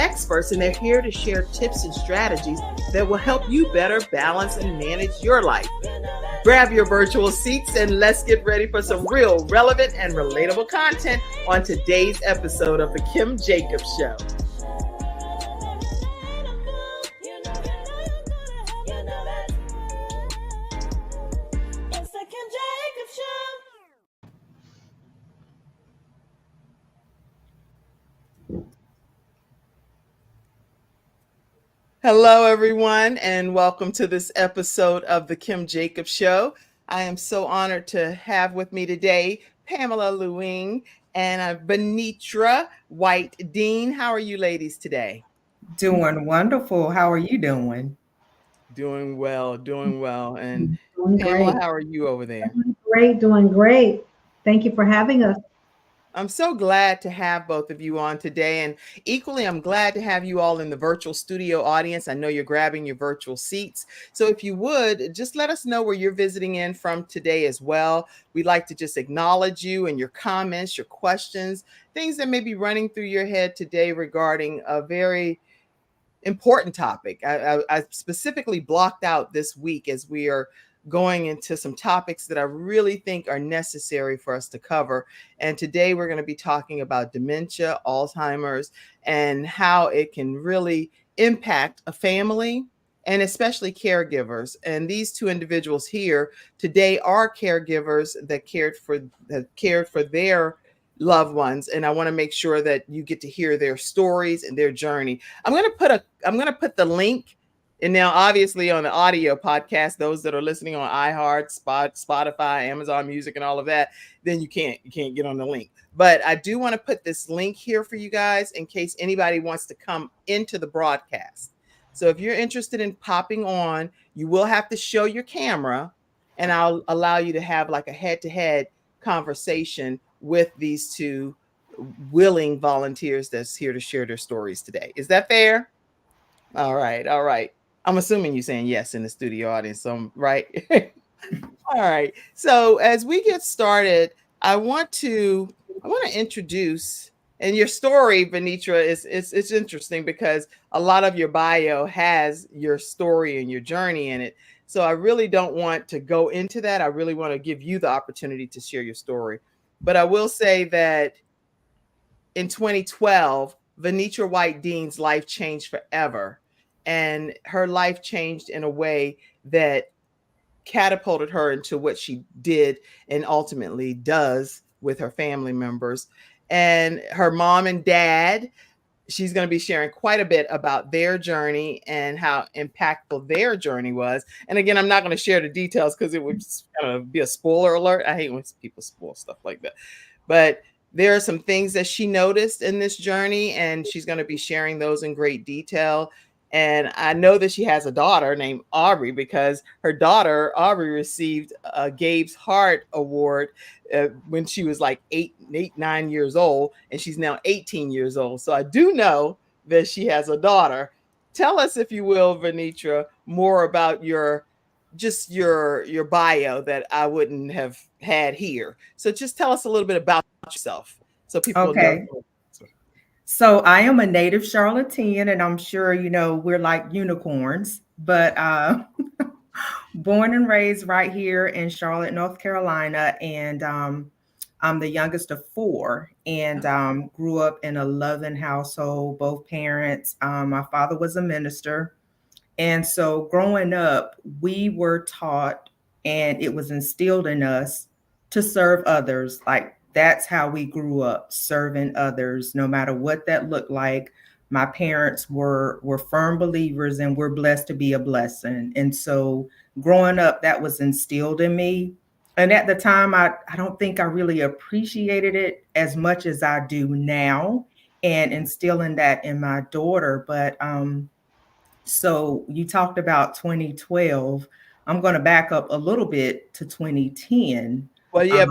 experts, and they're here to share tips and strategies that will help you better balance and manage your life. Grab your virtual seats and let's get ready for some real, relevant, and relatable content on today's episode of The Kim Jacobs Show. Hello, everyone, and welcome to this episode of The Kim Jacobs Show. I am so honored to have with me today Pamela Lue-Hing and Vernita White-Dean. How are you ladies today? Doing wonderful. How are you doing? Doing well. And doing Pamela, great. how are you over there? Doing great. Thank you for having us. I'm so glad to have both of you on today. And equally, I'm glad to have you all in the virtual studio audience. I know you're grabbing your virtual seats. So if you would, just let us know where you're visiting in from today as well. We'd like to just acknowledge you and your comments, your questions, things that may be running through your head today regarding a very important topic. I specifically blocked out this week as we are going into some topics that I really think are necessary for us to cover. And today we're going to be talking about dementia, Alzheimer's, and how it can really impact a family and especially caregivers. And these two individuals here today are caregivers that cared for their loved ones, and I want to make sure that you get to hear their stories and their journey. I'm going to put the link. And now, obviously, on the audio podcast, those that are listening on iHeart, Spotify, Amazon Music, and all of that, then you can't get on the link. But I do want to put this link here for you guys in case anybody wants to come into the broadcast. So if you're interested in popping on, you will have to show your camera, and I'll allow you to have like a head-to-head conversation with these two willing volunteers that's here to share their stories today. Is that fair? All right. I'm assuming you're saying yes in the studio audience, so I'm right. All right. So as we get started, I want to introduce, and your story, Vernita, it's interesting because a lot of your bio has your story and your journey in it. So I really don't want to go into that. I really want to give you the opportunity to share your story. But I will say that in 2012, Vernita White-Dean's life changed forever. And her life changed in a way that catapulted her into what she did and ultimately does with her family members. And her mom and dad, she's going to be sharing quite a bit about their journey and how impactful their journey was. And again, I'm not going to share the details because it would kind of be a spoiler alert. I hate when people spoil stuff like that. But there are some things that she noticed in this journey, and she's going to be sharing those in great detail. And I know that she has a daughter named Aubrey because her daughter, Aubrey, received a Gabe's Heart Award when she was like 9 years old, and she's now 18 years old. So I do know that she has a daughter. Tell us, if you will, Vernita, more about your bio that I wouldn't have had here. So just tell us a little bit about yourself so people know. So I am a native Charlottean, and I'm sure, we're like unicorns, but born and raised right here in Charlotte, North Carolina. And I'm the youngest of four, and grew up in a loving household, both parents. My father was a minister. And so growing up, we were taught, and it was instilled in us to serve others. Like, that's how we grew up, serving others, no matter what that looked like. My parents were firm believers, and we're blessed to be a blessing. And so growing up, that was instilled in me. And at the time, I don't think I really appreciated it as much as I do now, and instilling that in my daughter. But so you talked about 2012. I'm going to back up a little bit to 2010. Well, yeah,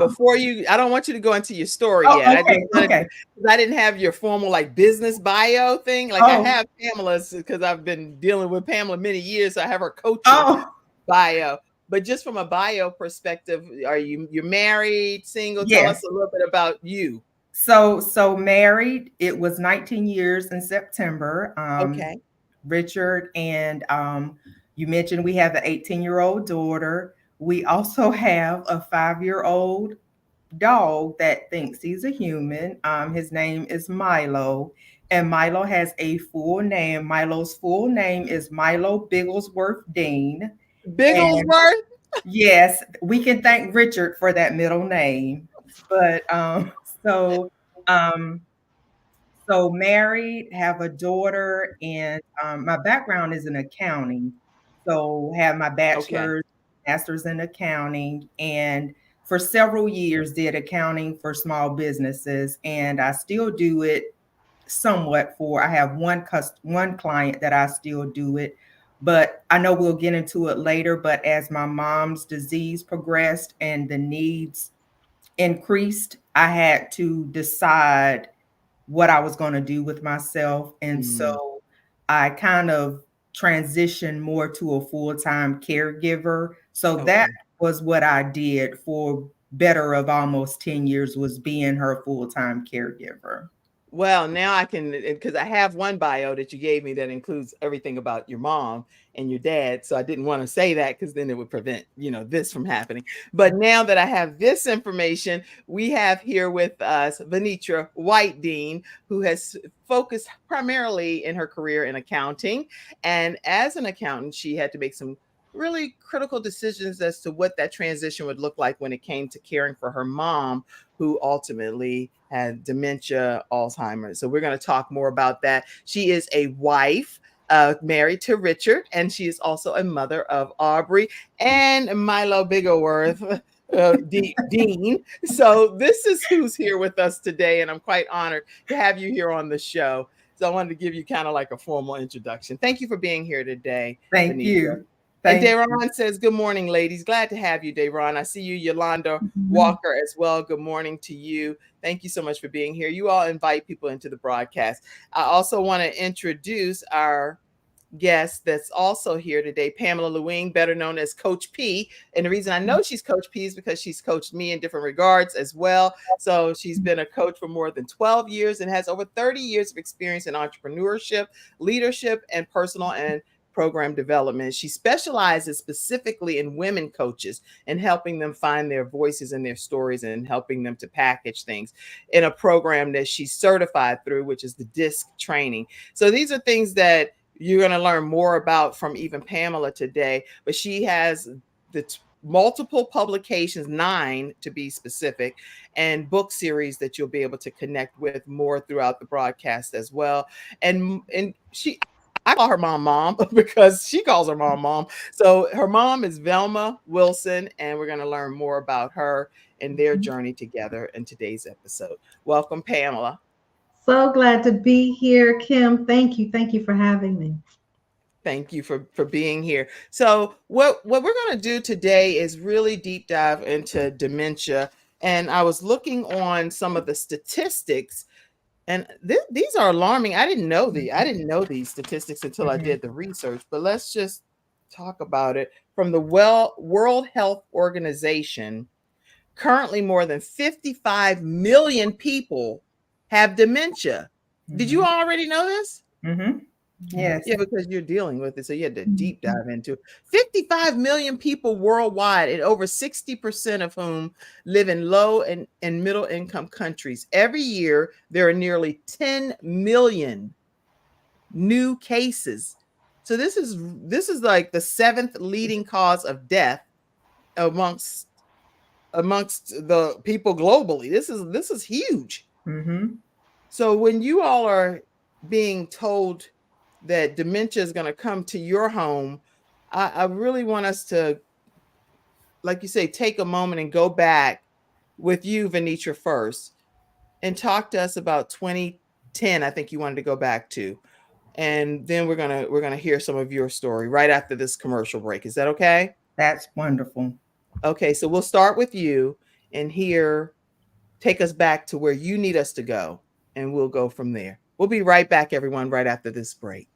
I don't want you to go into your story yet. Okay. I didn't have your formal like business bio thing. Like I have Pamela's because I've been dealing with Pamela many years. So I have her coaching bio. But just from a bio perspective, you're married, single? Yes. Tell us a little bit about you. So married, it was 19 years in September. Okay. Richard, and you mentioned we have an 18-year-old daughter. We also have a 5-year-old dog that thinks he's a human. His name is Milo, and Milo has a full name. Milo's full name is Milo Bigglesworth Dean. And Bigglesworth? yes, we can thank Richard for that middle name. But so um, so married, have a daughter, and my background is in accounting. So have my Okay. bachelor's, master's in accounting, and for several years did accounting for small businesses, and I still do it somewhat for. I have one client that I still do it, but I know we'll get into it later. But as my mom's disease progressed and the needs increased, I had to decide what I was going to do with myself. And Mm, so I kind of transitioned more to a full-time caregiver. So that okay. was what I did for better of almost 10 years, was being her full-time caregiver. Well, now I can, because I have one bio that you gave me that includes everything about your mom and your dad. So I didn't want to say that because then it would prevent, this from happening. But now that I have this information, we have here with us Vernita White Dean, who has focused primarily in her career in accounting. And as an accountant, she had to make some really critical decisions as to what that transition would look like when it came to caring for her mom, who ultimately had dementia, Alzheimer's. So we're going to talk more about that. She is a wife, married to Richard, and she is also a mother of Aubrey and Milo Bigglesworth. Dean. So this is who's here with us today, and I'm quite honored to have you here on the show. So I wanted to give you kind of like a formal introduction. Thank you for being here today, Thank Vernita. you. And Thank you. Dayron says, good morning, ladies. Glad to have you, Dayron. I see you, Yolanda Mhm. Walker, as well. Good morning to you. Thank you so much for being here. You all invite people into the broadcast. I also want to introduce our guest that's also here today, Pamela Lue-Hing, better known as Coach P. And the reason I know she's Coach P is because she's coached me in different regards as well. So she's been a coach for more than 12 years and has over 30 years of experience in entrepreneurship, leadership, and personal and program development. She specializes specifically in women coaches and helping them find their voices and their stories and helping them to package things in a program that she's certified through, which is the DISC training. So these are things that you're going to learn more about from even Pamela today, but she has the multiple publications, 9 to be specific, and book series that you'll be able to connect with more throughout the broadcast as well. And I call her mom because she calls her mom. So her mom is Velma Wilson, and we're going to learn more about her and their journey together in today's episode. Welcome, Pamela. So glad to be here, Kim. Thank you. Thank you for having me. Thank you for being here. So what we're going to do today is really deep dive into dementia. And I was looking on some of the statistics, and these are alarming. I didn't know these statistics until I Mhm. did the research. But let's just talk about it. From the World Health Organization, currently more than 55 million people have dementia. Did you Mhm. already know this? Mhm. Yes. Yeah, because you're dealing with it. So you had to deep dive into 55 million people worldwide, and over 60% of whom live in low and middle income countries. Every year, there are nearly 10 million new cases. So this is like the 7th leading cause of death amongst the people globally. This is huge. Mhm. So when you all are being told that dementia is going to come to your home, I really want us to, like you say, take a moment and go back with you, Vernita, first, and talk to us about 2010. I think you wanted to go back to, and then we're gonna hear some of your story right after this commercial break. Is that okay? That's wonderful. Okay, so we'll start with you and here take us back to where you need us to go, and we'll go from there. We'll be right back, everyone, right after this break.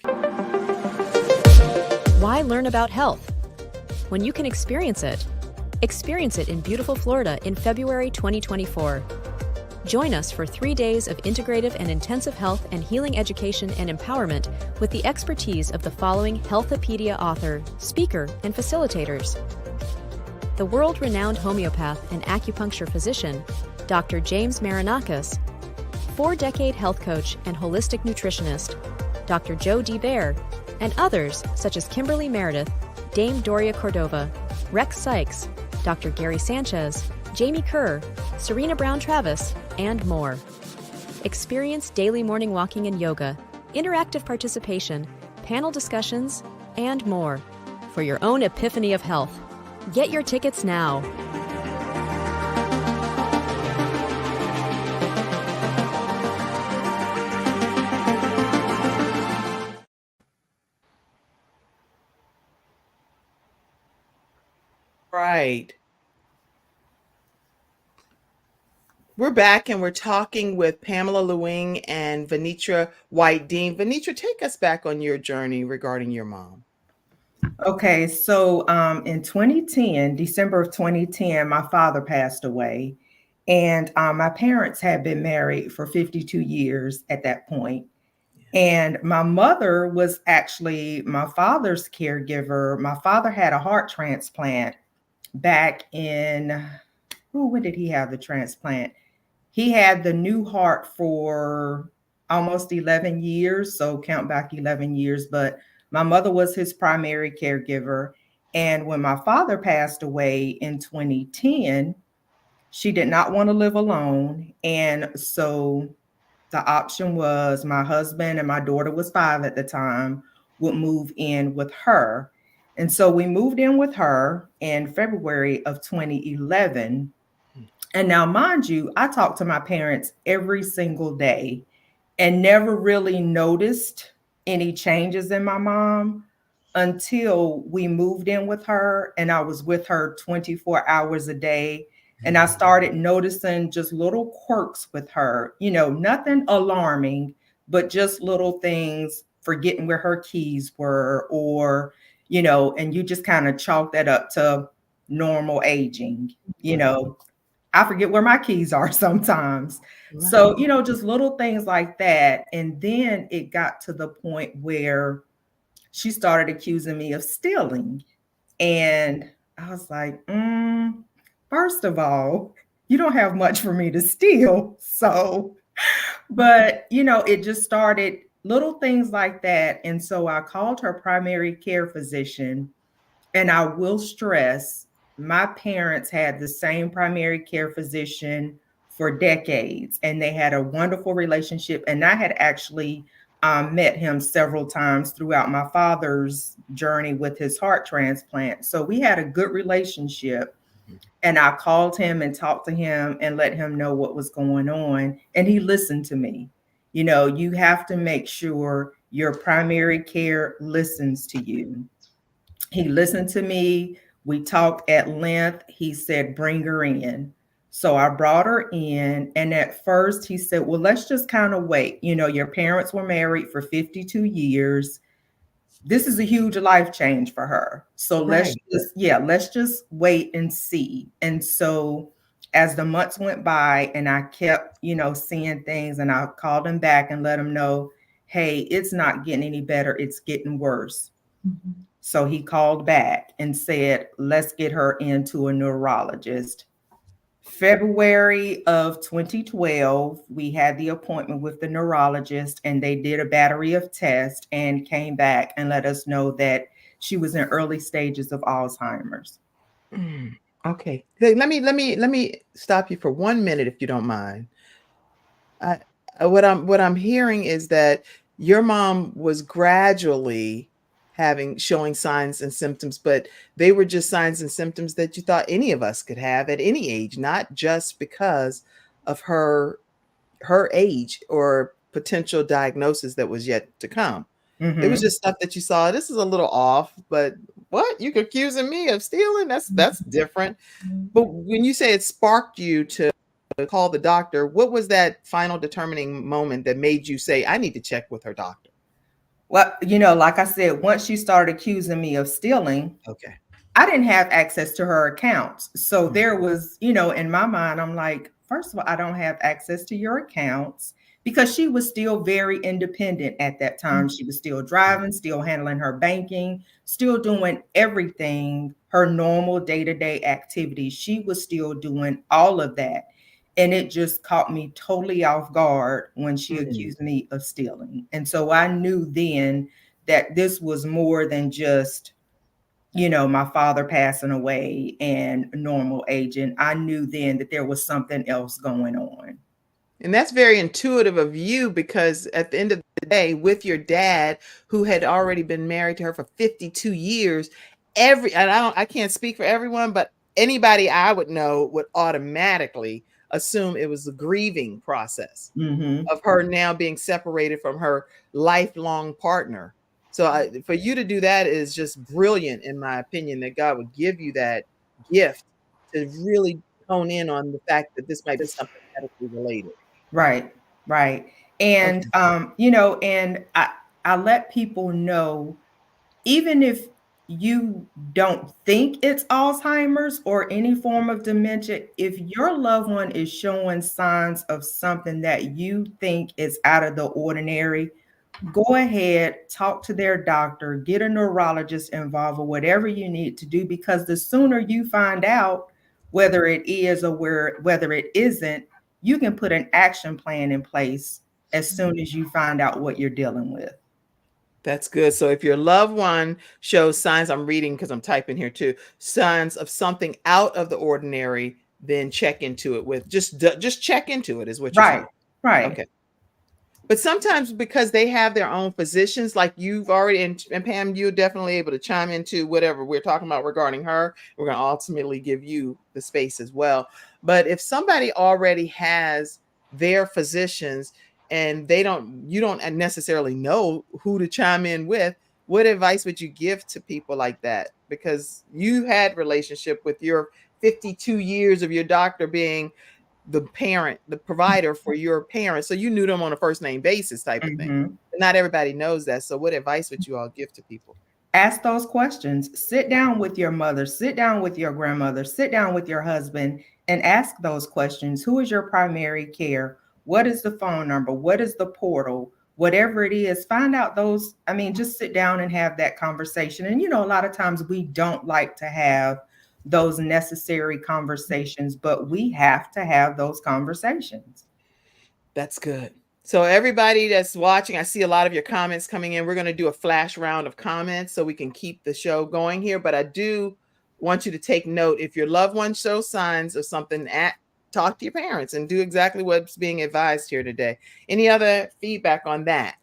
Why learn about health when you can experience it? Experience it in beautiful Florida in February 2024. Join us for 3 days of integrative and intensive health and healing education and empowerment with the expertise of the following Healthopedia author, speaker, and facilitators. The world-renowned homeopath and acupuncture physician, Dr. James Marinakis, 4-decade health coach and holistic nutritionist, Dr. Joe D. Bear, and others such as Kimberly Meredith, Dame Doria Cordova, Rex Sykes, Dr. Gary Sanchez, Jamie Kerr, Serena Brown-Travis, and more. Experience daily morning walking and yoga, interactive participation, panel discussions, and more for your own epiphany of health. Get your tickets now. Right. We're back and we're talking with Pamela Lue-Hing and Vernita White-Dean. Vernita, take us back on your journey regarding your mom. Okay, so in 2010, December of 2010, my father passed away. And my parents had been married for 52 years at that point. And my mother was actually my father's caregiver. My father had a heart transplant back in, when did he have the transplant? He had the new heart for almost 11 years. So count back 11 years. But my mother was his primary caregiver. And when my father passed away in 2010, she did not want to live alone. And so the option was my husband, and my daughter was 5 at the time, would move in with her. And so we moved in with her in February of 2011. And now, mind you, I talk to my parents every single day and never really noticed any changes in my mom until we moved in with her, and I was with her 24 hours a day. And I started noticing just little quirks with her, nothing alarming, but just little things, forgetting where her keys were, or, and you just kind of chalk that up to normal aging. I forget where my keys are sometimes. Right. So, just little things like that. And then it got to the point where she started accusing me of stealing. And I was like, first of all, you don't have much for me to steal. So, but, it just started little things like that. And so I called her primary care physician. And I will stress, my parents had the same primary care physician for decades, and they had a wonderful relationship. And I had actually met him several times throughout my father's journey with his heart transplant. So we had a good relationship. And I called him and talked to him and let him know what was going on. And he listened to me. You have to make sure your primary care listens to you. He listened to me. We talked at length. He said, bring her in. So I brought her in. And at first he said, well, let's just kind of wait. Your parents were married for 52 years. This is a huge life change for her. So let's just wait and see. And so as the months went by and I kept, seeing things, and I called him back and let him know, hey, it's not getting any better. It's getting worse. Mm-hmm. So he called back and said, let's get her into a neurologist. February of 2012, we had the appointment with the neurologist, and they did a battery of tests and came back and let us know that she was in early stages of Alzheimer's. Okay. Let me stop you for 1 minute, if you don't mind. What I'm hearing is that your mom was gradually showing signs and symptoms, but they were just signs and symptoms that you thought any of us could have at any age, not just because of her age or potential diagnosis that was yet to come. Mm-hmm. It was just stuff that you saw. This is a little off, but what? You accusing me of stealing? That's different. But when you say it sparked you to call the doctor, what was that final determining moment that made you say, I need to check with her doctor? Well, like I said, once she started accusing me of stealing, I didn't have access to her accounts. So there was, in my mind, I'm like, first of all, I don't have access to your accounts, because she was still very independent at that time. She was still driving, still handling her banking, still doing everything, her normal day-to-day activities. She was still doing all of that. And it just caught me totally off guard when she Mm. accused me of stealing. And so I knew then that this was more than just, my father passing away and normal aging. I knew then that there was something else going on. And that's very intuitive of you, because at the end of the day, with your dad, who had already been married to her for 52 years, and I can't speak for everyone, but anybody I would know would automatically assume it was a grieving process Mm-hmm. of her now being separated from her lifelong partner. So for you to do that is just brilliant, in my opinion, that God would give you that gift to really hone in on the fact that this might be something medically related. Right, right. And Okay. and I let people know, even if you don't think it's Alzheimer's or any form of dementia, if your loved one is showing signs of something that you think is out of the ordinary, go ahead, talk to their doctor, get a neurologist involved, or whatever you need to do, because the sooner you find out whether it is or whether it isn't, you can put an action plan in place as soon as you find out what you're dealing with. That's good. So if your loved one shows signs, I'm reading because I'm typing here too, signs of something out of the ordinary, then check into it with just check into it is what you're saying. Right, right. Okay. But sometimes, because they have their own physicians, like you've already, and Pam, you're definitely able to chime into whatever we're talking about regarding her. We're going to ultimately give you the space as well. But if somebody already has their physicians and you don't necessarily know who to chime in with, what advice would you give to people like that? Because you had relationship with your 52 years of your doctor being the parent, the provider for your parents. So you knew them on a first name basis type of thing. Mhm. But not everybody knows that. So what advice would you all give to people? Ask those questions. Sit down with your mother, sit down with your grandmother, sit down with your husband, and ask those questions. Who is your primary care? What is the phone number? What is the portal? Whatever it is, find out those. I mean, just sit down and have that conversation. And, a lot of times we don't like to have those necessary conversations, but we have to have those conversations. That's good. So everybody that's watching, I see a lot of your comments coming in. We're going to do a flash round of comments so we can keep the show going here. But I do want you to take note. If your loved one shows signs of something, talk to your parents and do exactly what's being advised here today. Any other feedback on that?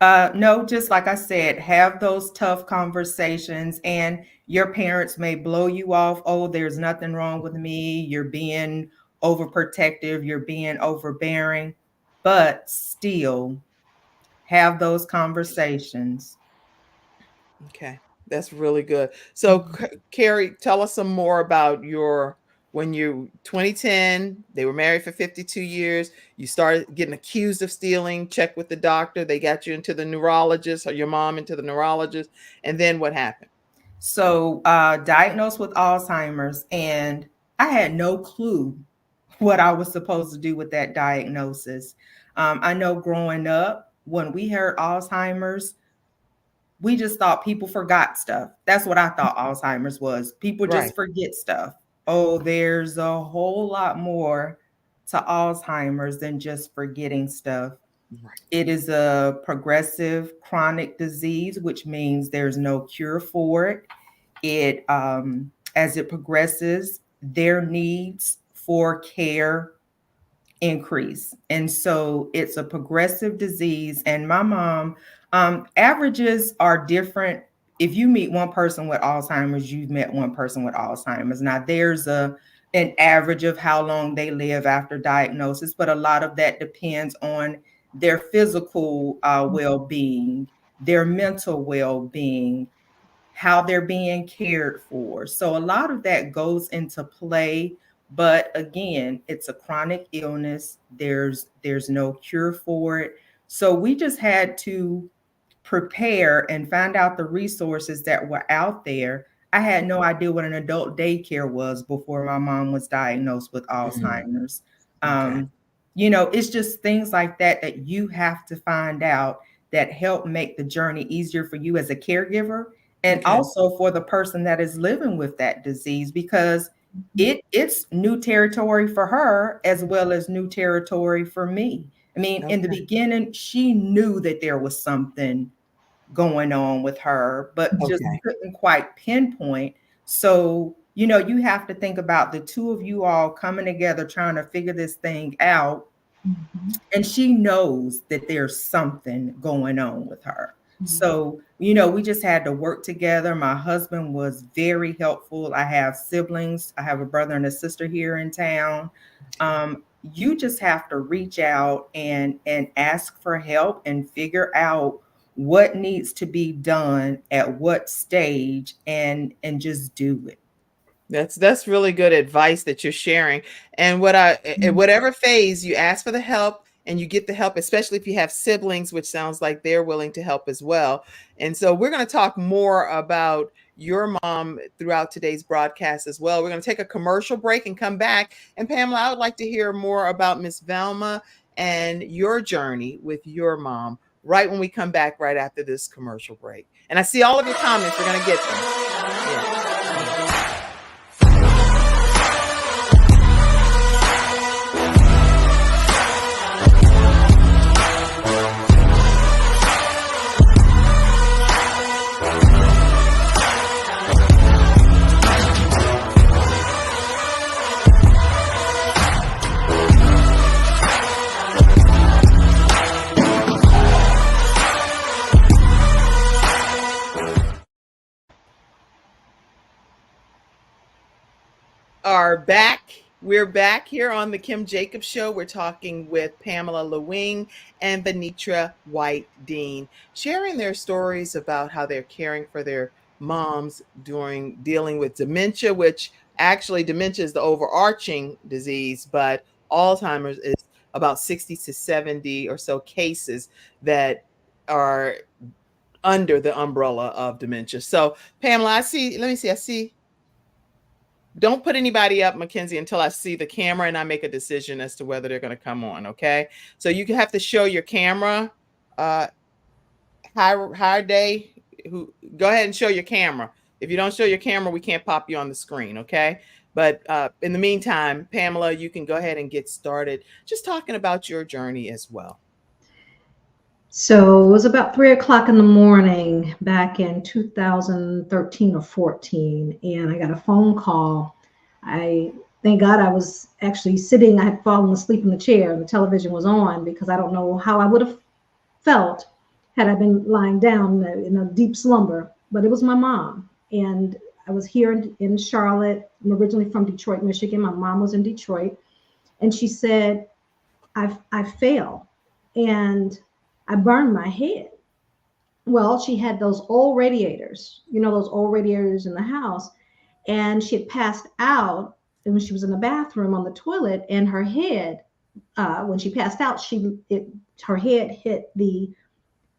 No, just like I said, have those tough conversations, and your parents may blow you off. Oh, there's nothing wrong with me. You're being overprotective. You're being overbearing, but still have those conversations. Okay, that's really good. So, Carrie, tell us some more about when you 2010, they were married for 52 years. You started getting accused of stealing, check with the doctor. They got you into the neurologist, or your mom into the neurologist. And then what happened? So, diagnosed with Alzheimer's, and I had no clue what I was supposed to do with that diagnosis. I know growing up, when we heard Alzheimer's, we just thought people forgot stuff. That's what I thought Alzheimer's was. People Right. just forget stuff. Oh, there's a whole lot more to Alzheimer's than just forgetting stuff. Right. It is a progressive chronic disease, which means there's no cure for it. As it progresses, their needs for care increase. And so it's a progressive disease. And my mom, averages are different. If you meet one person with Alzheimer's, you've met one person with Alzheimer's. Now there's an average of how long they live after diagnosis, but a lot of that depends on their physical well-being, their mental well-being, how they're being cared for. So a lot of that goes into play. But again, it's a chronic illness. There's no cure for it. So we just had to prepare and find out the resources that were out there. I had no idea what an adult daycare was before my mom was diagnosed with Alzheimer's. Okay. You know, it's just things like that that you have to find out that help make the journey easier for you as a caregiver and Okay. also for the person that is living with that disease, because it's new territory for her as well as new territory for me. I mean, in the Okay. beginning, she knew that there was something going on with her, but just Okay. couldn't quite pinpoint. So, you know, you have to think about the two of you all coming together trying to figure this thing out. Mhm. And she knows that there's something going on with her. Mhm. So, you know, we just had to work together. My husband was very helpful. I have siblings, I have a brother and a sister here in town. You just have to reach out and ask for help and figure out what needs to be done at what stage and just do it. That's really good advice that you're sharing. And what I at whatever phase you ask for the help and you get the help, especially if you have siblings, which sounds like they're willing to help as well. And so we're going to talk more about your mom throughout today's broadcast as well. We're going to take a commercial break and come back. And Pamela, I would like to hear more about Miss Velma and your journey with your mom right when we come back right after this commercial break. And I see all of your comments. We're going to get them. Yeah. Are back. We're back here on the Kim Jacobs Show. We're talking with Pamela Lue-Hing and Vernita White Dean, sharing their stories about how they're caring for their moms during dealing with dementia, which actually dementia is the overarching disease, but Alzheimer's is about 60 to 70 or so cases that are under the umbrella of dementia. So, Pamela, I see don't put anybody up, Mackenzie, until I see the camera and I make a decision as to whether they're going to come on. Okay. So you have to show your camera. Higher day. Who go ahead and show your camera. If you don't show your camera, we can't pop you on the screen. Okay. But in the meantime, Pamela, you can go ahead and get started just talking about your journey as well. So it was about 3 o'clock in the morning back in 2013 or 14, and I got a phone call. I thank God I was actually sitting. I had fallen asleep in the chair, and the television was on because I don't know how I would have felt had I been lying down in a deep slumber. But it was my mom, and I was here in Charlotte. I'm originally from Detroit, Michigan. My mom was in Detroit, and she said, I failed and I burned my head. Well, she had those old radiators, those old radiators in the house, and she had passed out. And when she was in the bathroom on the toilet, and her head, when she passed out, her head hit the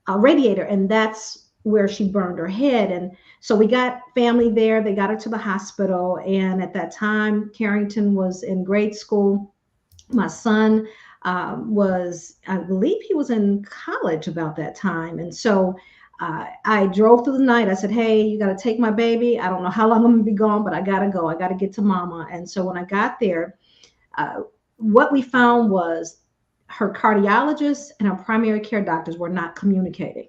radiator, and that's where she burned her head. And so we got family there. They got her to the hospital, and at that time, Carrington was in grade school. My son I believe he was in college about that time. And so I drove through the night. I said, hey, you got to take my baby. I don't know how long I'm going to be gone, but I got to go. I got to get to mama. And so when I got there, what we found was her cardiologist and her primary care doctors were not communicating.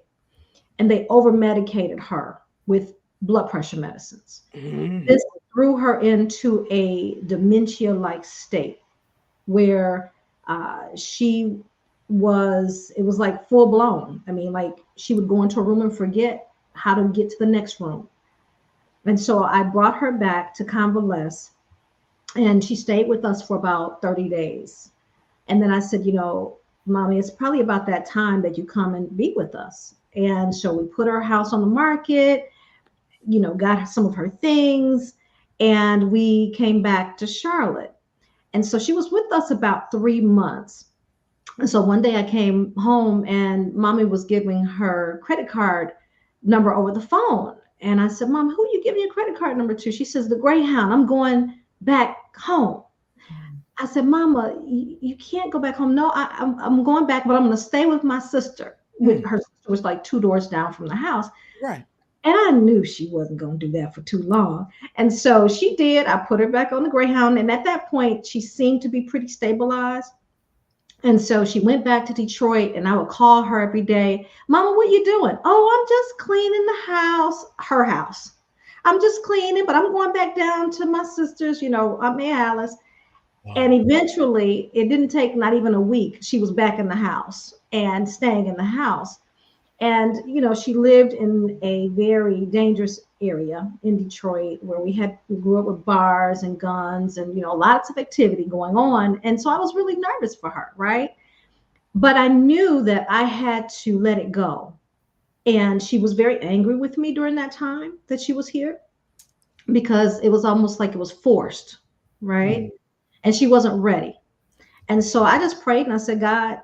And they over-medicated her with blood pressure medicines. Mm-hmm. This threw her into a dementia-like state where it was like full blown. I mean, like she would go into a room and forget how to get to the next room. And so I brought her back to convalesce, and she stayed with us for about 30 days. And then I said, Mommy, it's probably about that time that you come and be with us. And so we put her house on the market, got some of her things, and we came back to Charlotte. And so she was with us about 3 months. And so one day I came home and Mommy was giving her credit card number over the phone. And I said, Mom, who are you giving your credit card number to? She says, the Greyhound. I'm going back home. I said, Mama, you can't go back home. No, I'm going back, but I'm going to stay with my sister. Her sister was like 2 doors down from the house. Right. And I knew she wasn't going to do that for too long. And so she did. I put her back on the Greyhound. And at that point, she seemed to be pretty stabilized. And so she went back to Detroit, and I would call her every day. Mama, what you doing? Oh, I'm just cleaning the house, her house. I'm just cleaning, but I'm going back down to my sister's, Aunt May Alice. Wow. And eventually, it didn't take not even a week. She was back in the house and staying in the house. And, she lived in a very dangerous area in Detroit where we grew up with bars and guns and, lots of activity going on. And so I was really nervous for her, right? But I knew that I had to let it go. And she was very angry with me during that time that she was here because it was almost like it was forced, right? Mm-hmm. And she wasn't ready. And so I just prayed and I said, God,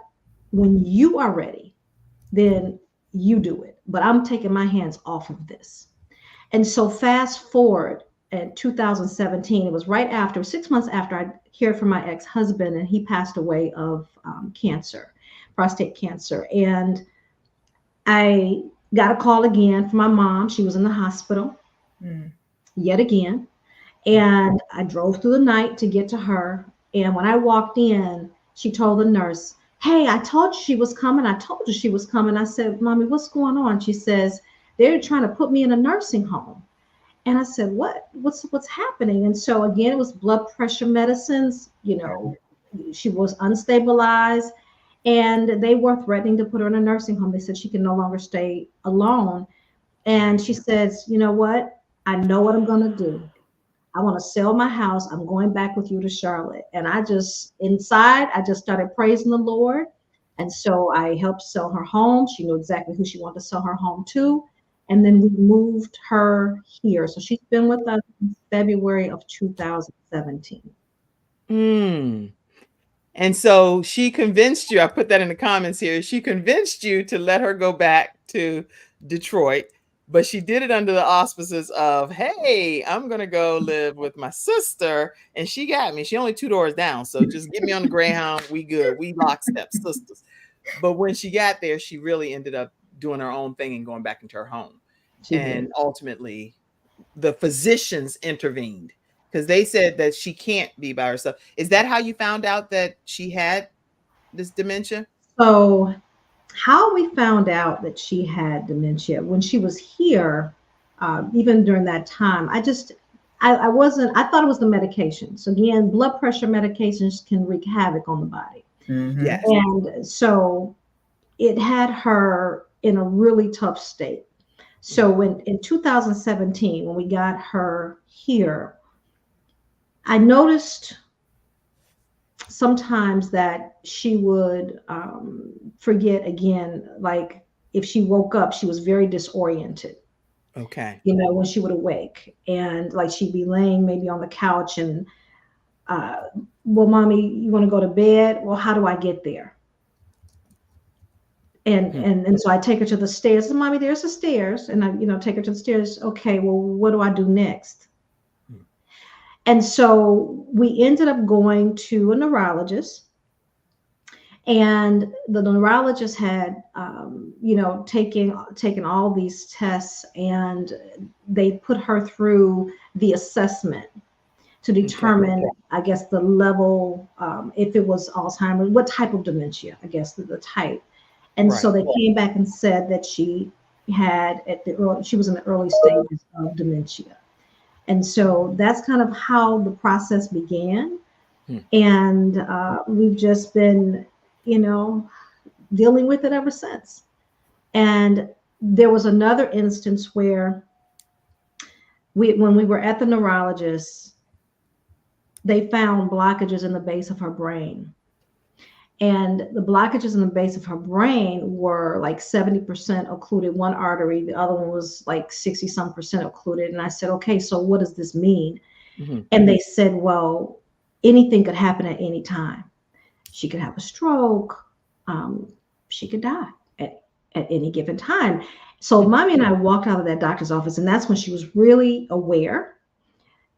when you are ready, then you do it, but I'm taking my hands off of this. And so fast forward in 2017, it was right after, 6 months after I cared for my ex-husband, and he passed away of cancer, prostate cancer. And I got a call again from my mom. She was in the hospital yet again. And I drove through the night to get to her. And when I walked in, she told the nurse, hey, I told you she was coming. I told you she was coming. I said, Mommy, what's going on? She says, they're trying to put me in a nursing home. And I said, what's happening? And so again, it was blood pressure medicines. She was unstabilized and they were threatening to put her in a nursing home. They said she can no longer stay alone. And she says, you know what? I know what I'm going to do. I want to sell my house. I'm going back with you to Charlotte. And I just started praising the Lord. And so I helped sell her home. She knew exactly who she wanted to sell her home to. And then we moved her here. So she's been with us since February of 2017. And so she convinced you, I put that in the comments here, she convinced you to let her go back to Detroit. But she did it under the auspices of, hey, I'm going to go live with my sister. And she got me. She only 2 doors down. So just get me on the Greyhound. We good. We lockstep sisters. But when she got there, she really ended up doing her own thing and going back into her home. And ultimately, the physicians intervened because they said that she can't be by herself. Is that how you found out that she had this dementia? So how we found out that she had dementia when she was here, even during that time, I thought it was the medication. So again, blood pressure medications can wreak havoc on the body. Mm-hmm. Yes. And so it had her in a really tough state. So in 2017, when we got her here, I noticed sometimes that she would forget again, like if she woke up, she was very disoriented. Okay. When she would awake, and like she'd be laying maybe on the couch and, well, Mommy, you want to go to bed? Well, how do I get there? And so I take her to the stairs. And, Mommy, there's the stairs. And I, take her to the stairs. Okay, well, what do I do next? And so we ended up going to a neurologist, and the neurologist had, taken all these tests, and they put her through the assessment to determine, I guess, the level, if it was Alzheimer's, what type of dementia, I guess, the type. And so they came back and said that she was in the early stages of dementia. And so that's kind of how the process began. And we've just been, dealing with it ever since. And there was another instance where when we were at the neurologist, they found blockages in the base of her brain. And the blockages in the base of her brain were like 70% occluded one artery. The other one was like 60-some% occluded. And I said, okay, so what does this mean? Mm-hmm. And they said, well, anything could happen at any time. She could have a stroke. She could die at any given time. So mommy and I walked out of that doctor's office, and that's when she was really aware.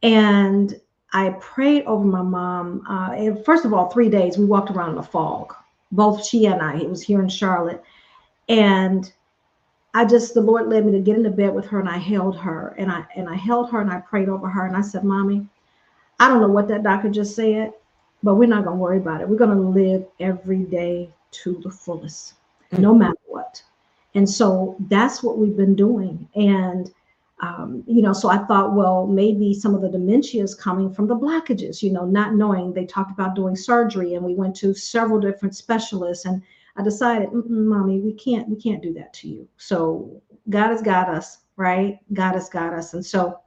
And I prayed over my mom. And first of all, 3 days we walked around in the fog, both she and I. It was here in Charlotte, and the Lord led me to get into bed with her, and I held her, and I held her, and I prayed over her, and I said, "Mommy, I don't know what that doctor just said, but we're not gonna worry about it. We're gonna live every day to the fullest, no matter what." And so that's what we've been doing. And so I thought, well, maybe some of the dementia is coming from the blockages, not knowing. They talked about doing surgery, and we went to several different specialists, and I decided, Mommy, we can't do that to you. So God has got us, right? God has got us. And so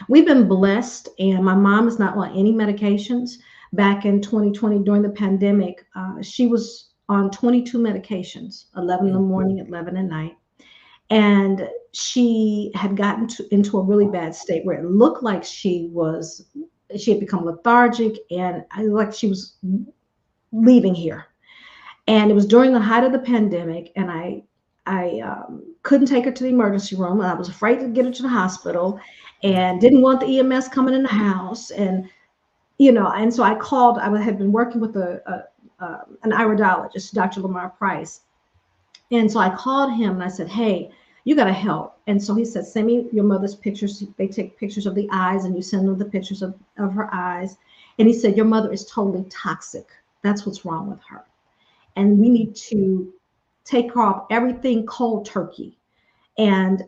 we've been blessed, and my mom is not on any medications. Back in 2020, during the pandemic, she was on 22 medications, 11 in the morning, 11 at night. And she had gotten into a really bad state where it looked like she had become lethargic, and like she was leaving here. And it was during the height of the pandemic, and I couldn't take her to the emergency room. I was afraid to get her to the hospital, and didn't want the EMS coming in the house. And and so I called. I had been working with an iridologist, Dr. Lamar Price, and so I called him and I said, "Hey, you got to help." And so he said, "Send me your mother's pictures." They take pictures of the eyes, and you send them the pictures of her eyes. And he said, "Your mother is totally toxic. That's what's wrong with her. And we need to take her off everything cold turkey." And,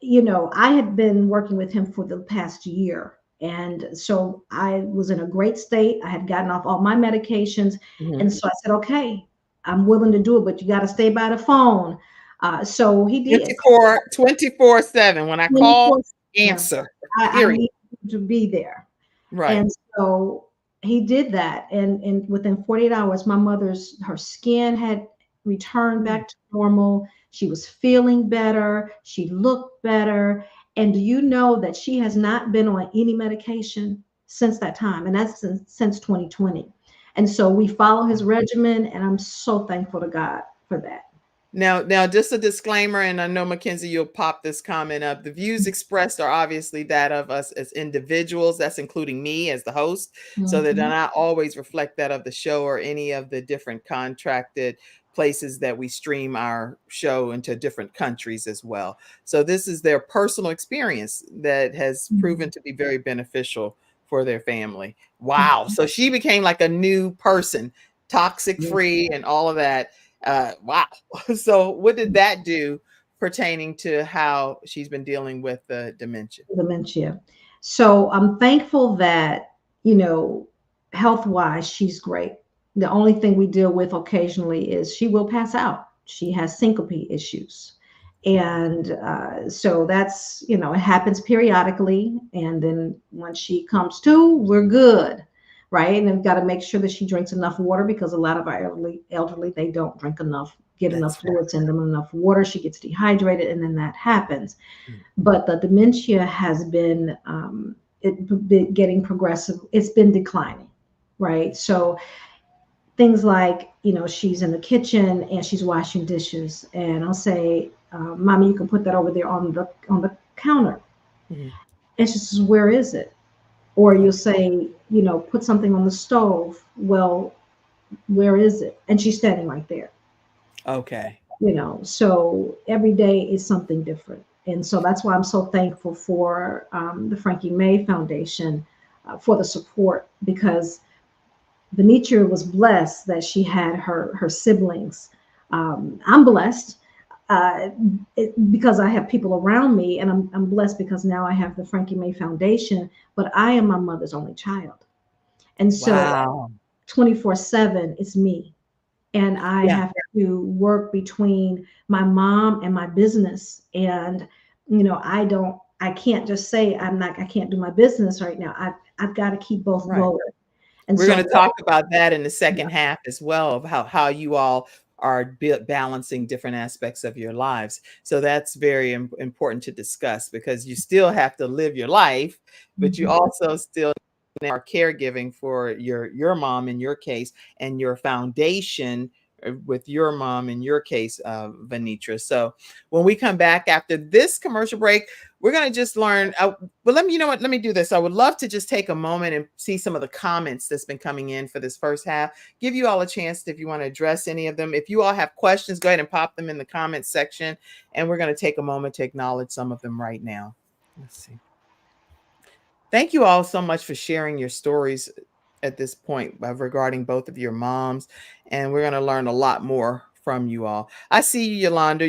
I had been working with him for the past year. And so I was in a great state. I had gotten off all my medications. And so I said, "Okay, I'm willing to do it, but you got to stay by the phone." So he did. 24/7. When I call, answer. I need to be there. Right. And so he did that. And within 48 hours, my her skin had returned back to normal. She was feeling better. She looked better. And do you know that she has not been on any medication since that time? And that's since 2020. And so we follow his regimen, and I'm so thankful to God for that. Now, just a disclaimer, and I know, Mackenzie, you'll pop this comment up. The views expressed are obviously that of us as individuals. That's including me as the host. So they do not always reflect that of the show or any of the different contracted places that we stream our show into different countries as well. So this is their personal experience that has proven to be very beneficial for their family. Wow. So she became like a new person, toxic free and all of that. Wow. So what did that do pertaining to how she's been dealing with the dementia? So I'm thankful that, health-wise, she's great. The only thing we deal with occasionally is she will pass out. She has syncope issues. And so that's, it happens periodically. And then when she comes to, we're good. Right. And we've got to make sure that she drinks enough water, because a lot of our elderly, they don't drink enough, enough fluids in them, enough water. She gets dehydrated, and then that happens. But the dementia has been getting progressive. It's been declining. Right. So things like, she's in the kitchen and she's washing dishes, and I'll say, "Mommy, you can put that over there on the counter." And she says, "Where is it?" Or you'll say, "Put something on the stove." "Well, where is it?" And she's standing right there. Okay. So every day is something different. And so that's why I'm so thankful for the Frankie May Foundation for the support, because Vernita was blessed that she had her siblings. I'm blessed because I have people around me, and I'm blessed because now I have the Frankie May Foundation, but I am my mother's only child. And so 24/7 is me. And I have to work between my mom and my business. And, I can't just say I can't do my business right now. I've got to keep both going. And we're going to talk about that in the second half as well, of how you all are balancing different aspects of your lives. So that's very important to discuss, because you still have to live your life, but you also still are caregiving for your mom in your case, and your foundation with your mom in your case, Vernita. So when we come back after this commercial break, we're going to just learn. But let me do this. I would love to just take a moment and see some of the comments that's been coming in for this first half. Give you all a chance if you want to address any of them. If you all have questions, go ahead and pop them in the comments section. And we're going to take a moment to acknowledge some of them right now. Let's see. Thank you all so much for sharing your stories at this point regarding both of your moms. And we're going to learn a lot more from you all. I see you, Yolanda.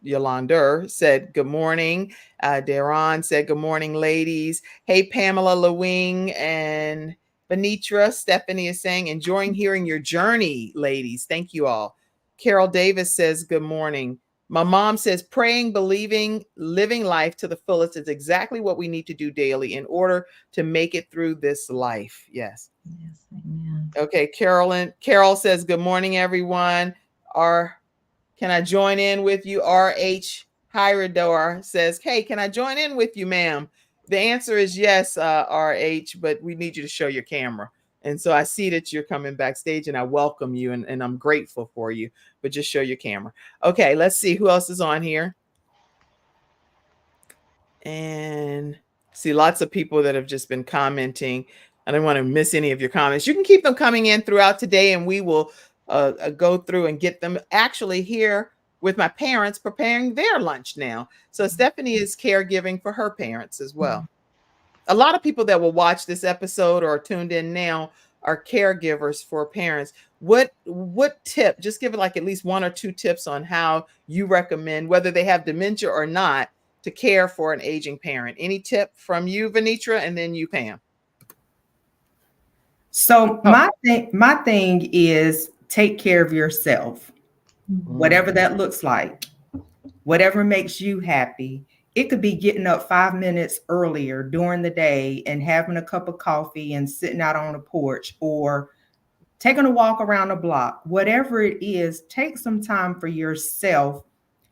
Yolanda said, good morning. Daron said, good morning, ladies. Hey, Pamela, Lue-Hing, and Vernita. Stephanie is saying, enjoying hearing your journey, ladies. Thank you all. Carol Davis says, good morning. My mom says, praying, believing, living life to the fullest is exactly what we need to do daily in order to make it through this life. Yes. Yes, amen. Okay, Carol says, good morning, everyone. Can I join in with you? RH Hyridor says, hey, can I join in with you, ma'am? The answer is yes, RH, but we need you to show your camera. And so I see that you're coming backstage and I welcome you and I'm grateful for you, but just show your camera. Okay, let's see who else is on here. And see lots of people that have just been commenting. I don't want to miss any of your comments. You can keep them coming in throughout today and we will go through and get them. Actually here with my parents preparing their lunch now. So Stephanie is caregiving for her parents as well. A lot of people that will watch this episode or are tuned in now are caregivers for parents. What tip, just give it like at least one or two tips on how you recommend, whether they have dementia or not, to care for an aging parent. Any tip from you, Vernita, and then you, Pam? So my thing is take care of yourself, whatever that looks like, whatever makes you happy. It could be getting up 5 minutes earlier during the day and having a cup of coffee and sitting out on the porch, or taking a walk around the block. Whatever it is, take some time for yourself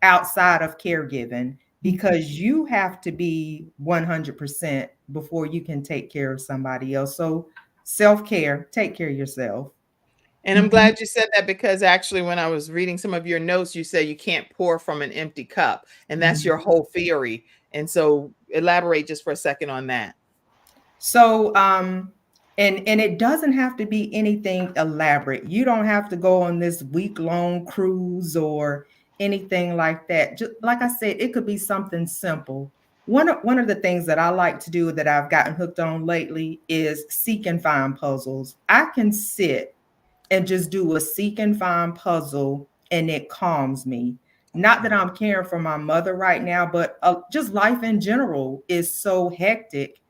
outside of caregiving, because you have to be 100% before you can take care of somebody else. So self-care, take care of yourself. And I'm glad you said that, because actually when I was reading some of your notes, you say you can't pour from an empty cup, and that's your whole theory. And so elaborate just for a second on that. So, and it doesn't have to be anything elaborate. You don't have to go on this week-long cruise or anything like that. Just like I said, it could be something simple. One of the things that I like to do that I've gotten hooked on lately is seek and find puzzles. I can sit and just do a seek and find puzzle and it calms me. Not that I'm caring for my mother right now, but just life in general is so hectic.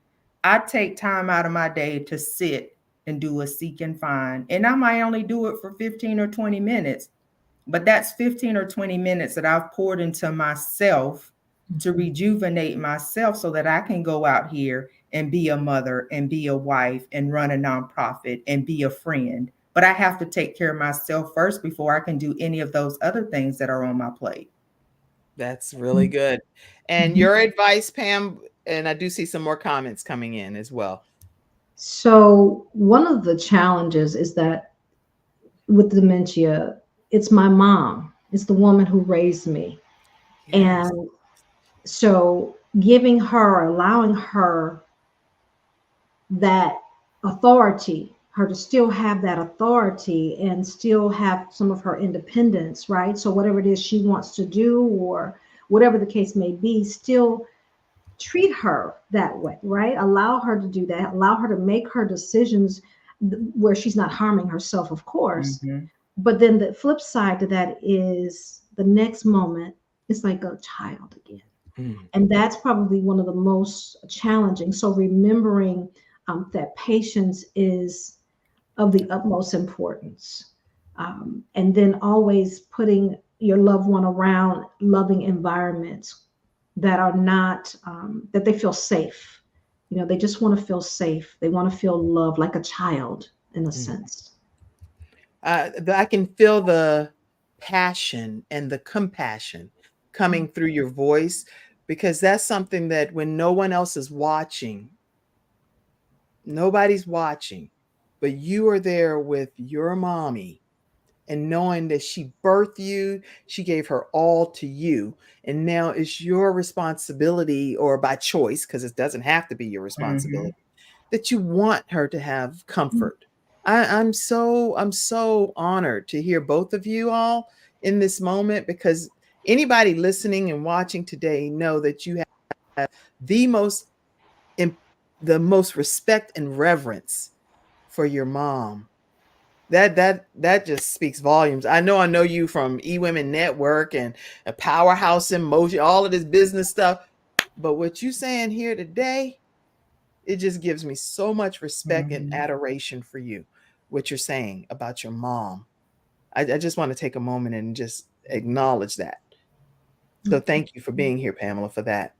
I take time out of my day to sit and do a seek and find. And I might only do it for 15 or 20 minutes, but that's 15 or 20 minutes that I've poured into myself to rejuvenate myself so that I can go out here and be a mother and be a wife and run a nonprofit and be a friend. But I have to take care of myself first before I can do any of those other things that are on my plate. That's really good. And your advice, Pam, and I do see some more comments coming in as well. So one of the challenges is that with dementia, it's my mom. It's the woman who raised me. Yes. And so giving her, allowing her that authority, her to still have that authority and still have some of her independence, right? So whatever it is she wants to do or whatever the case may be, still treat her that way, right? Allow her to do that. Allow her to make her decisions where she's not harming herself, of course. Mm-hmm. But then the flip side to that is the next moment, it's like a child again. Mm-hmm. And that's probably one of the most challenging. So remembering that patience is of the utmost importance. And then always putting your loved one around loving environments that are not, that they feel safe. You know, they just want to feel safe. They want to feel loved like a child in a sense. I can feel the passion and the compassion coming through your voice, because that's something that when no one else is watching, nobody's watching, but you are there with your mommy and knowing that she birthed you, she gave her all to you. And now it's your responsibility, or by choice, because it doesn't have to be your responsibility, that you want her to have comfort. I'm so honored to hear both of you all in this moment, because anybody listening and watching today know that you have the most the most respect and reverence for your mom. That just speaks volumes. I know you from eWomen Network and a Powerhouse in Motion, all of this business stuff. But what you saying here today, it just gives me so much respect and adoration for you, what you're saying about your mom. I just want to take a moment and just acknowledge that. So thank you for being here, Pamela, for that.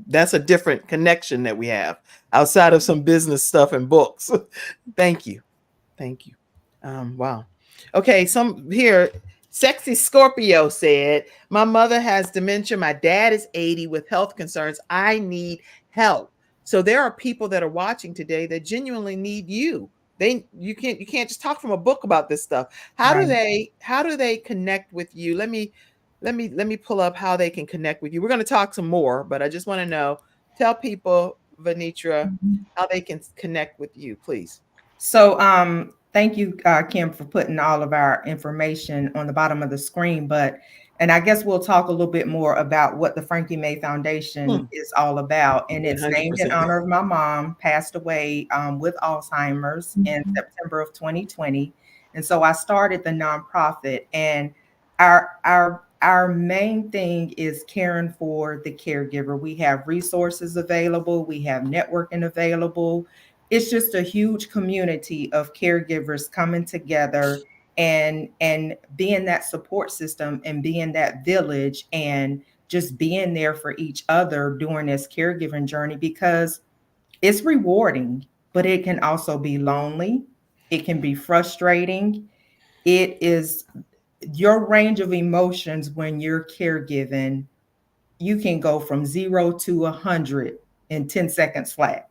That's a different connection that we have outside of some business stuff and books. Thank you. Thank you. Wow. Okay, some here. Sexy Scorpio said, my mother has dementia. My dad is 80 with health concerns. I need help. So there are people that are watching today that genuinely need you. You can't just talk from a book about this stuff. How do they connect with you? Let me pull up how they can connect with you. We're going to talk some more, but I just want to know, tell people, Vernita, how they can connect with you, please. So thank you, Kim, for putting all of our information on the bottom of the screen. And I guess we'll talk a little bit more about what the Frankie May Foundation is all about. And it's named in 100%. honor of my mom, passed away with Alzheimer's in September of 2020. And so I started the nonprofit, and our main thing is caring for the caregiver. We have resources available, we have networking available. It's just a huge community of caregivers coming together and being that support system and being that village and just being there for each other during this caregiving journey, because it's rewarding, but it can also be lonely. It can be frustrating. It is your range of emotions when you're caregiving. You can go from 0 to 100 in 10 seconds flat.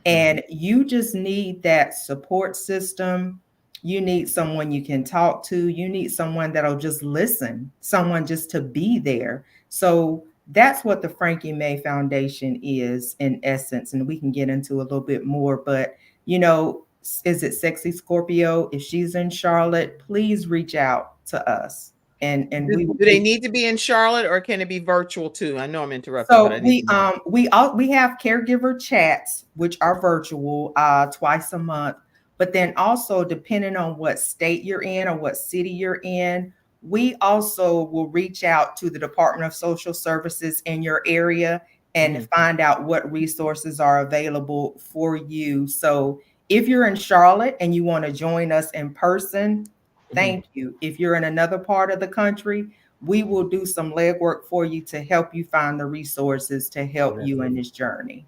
And you just need that support system. You need someone you can talk to. You need someone that'll just listen, someone just to be there. So that's what the Frankie May Foundation is in essence. And we can get into a little bit more. But, is it Sexy Scorpio? If she's in Charlotte, please reach out to us. And we Do they need to be in Charlotte, or can it be virtual too? I know I'm interrupting, but So I need to know. we have caregiver chats, which are virtual twice a month. But then also, depending on what state you're in or what city you're in, we also will reach out to the Department of Social Services in your area and find out what resources are available for you. So if you're in Charlotte and you want to join us in person, thank you. If you're in another part of the country, we will do some legwork for you to help you find the resources to help you in this journey.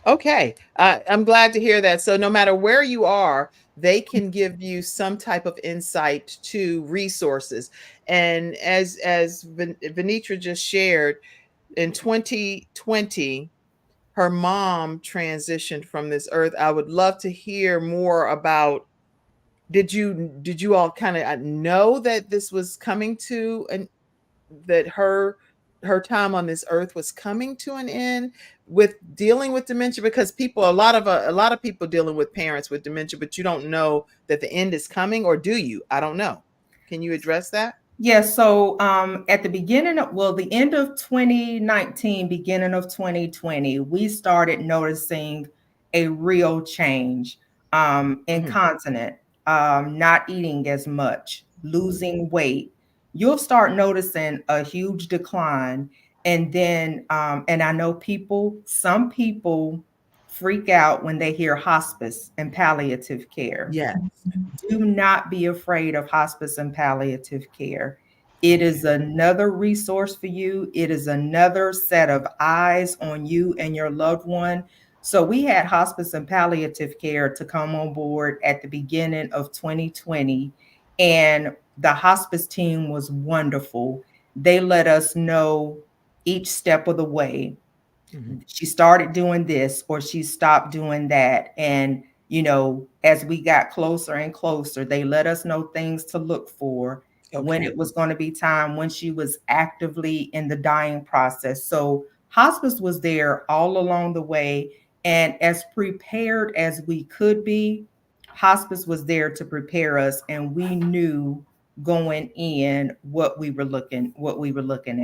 Okay, I'm glad to hear that. So no matter where you are, they can give you some type of insight to resources. And as Venitra just shared, in 2020, her mom transitioned from this earth. I would love to hear more about. Did you all kind of know that this was coming to an that her time on this earth was coming to an end with dealing with dementia? Because a lot of people dealing with parents with dementia, but you don't know that the end is coming, or do you? I don't know. Can you address that? Yeah, so at the end of 2019, beginning of 2020, we started noticing a real change incontinent, not eating as much, losing weight. You'll start noticing a huge decline. And then, and I know some people freak out when they hear hospice and palliative care. Yeah. Do not be afraid of hospice and palliative care. It is another resource for you. It is another set of eyes on you and your loved one. So we had hospice and palliative care to come on board at the beginning of 2020. And the hospice team was wonderful. They let us know each step of the way. She started doing this or she stopped doing that. And as we got closer and closer, they let us know things to look for, when it was going to be time, when she was actively in the dying process. So hospice was there all along the way. And as prepared as we could be, hospice was there to prepare us. And we knew going in what we were looking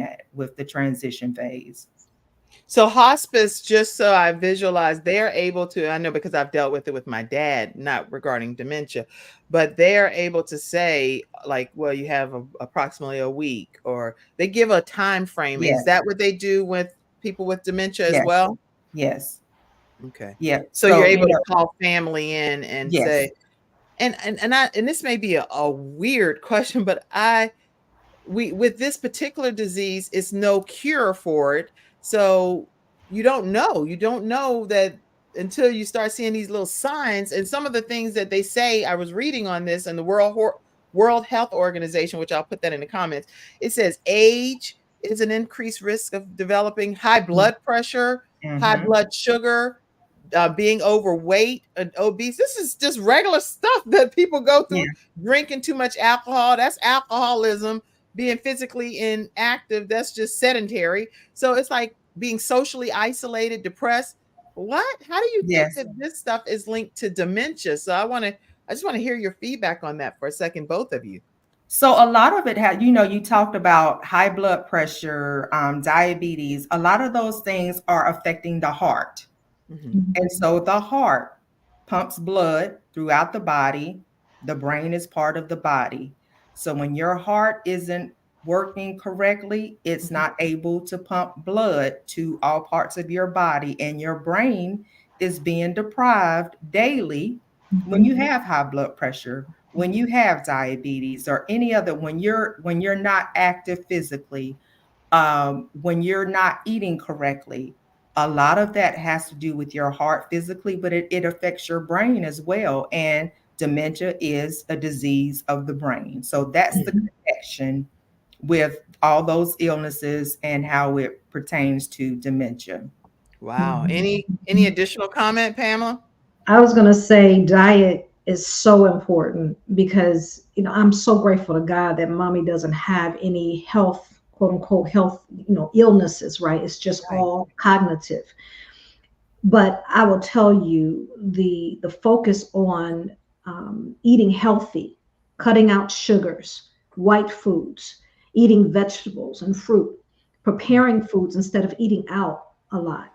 at with the transition phase. So hospice, just so I visualize, they're able to, I know because I've dealt with it with my dad, not regarding dementia, but they're able to say like, well, you have approximately a week, or they give a time frame. Yes. Is that what they do with people with dementia as Yes. well? Yes. Okay. Yeah. So you're able to call family in and yes. say, and this may be a weird question, but with this particular disease, it's no cure for it. So you don't know that until you start seeing these little signs. And some of the things that they say, I was reading on this, and the World Health Organization, which I'll put that in the comments, it says age is an increased risk of developing high blood pressure, high blood sugar, being overweight and obese. This is just regular stuff that people go through. Drinking too much alcohol, that's alcoholism. Being physically inactive, that's just sedentary. So it's like being socially isolated, depressed. What? How do you think that this stuff is linked to dementia? So I just want to hear your feedback on that for a second, both of you. So a lot of it had, you talked about high blood pressure, diabetes. A lot of those things are affecting the heart. And so the heart pumps blood throughout the body. The brain is part of the body. So when your heart isn't working correctly, it's not able to pump blood to all parts of your body, and your brain is being deprived daily when you have high blood pressure, when you have diabetes, or any other, when you're not active physically, when you're not eating correctly. A lot of that has to do with your heart physically, but it affects your brain as well. And dementia is a disease of the brain. So that's the connection with all those illnesses and how it pertains to dementia. Wow. Any additional comment, Pamela? I was going to say diet is so important because, I'm so grateful to God that mommy doesn't have any health, quote unquote, health, illnesses, right? It's just all cognitive. But I will tell you the focus on eating healthy, cutting out sugars, white foods, eating vegetables and fruit, preparing foods instead of eating out a lot.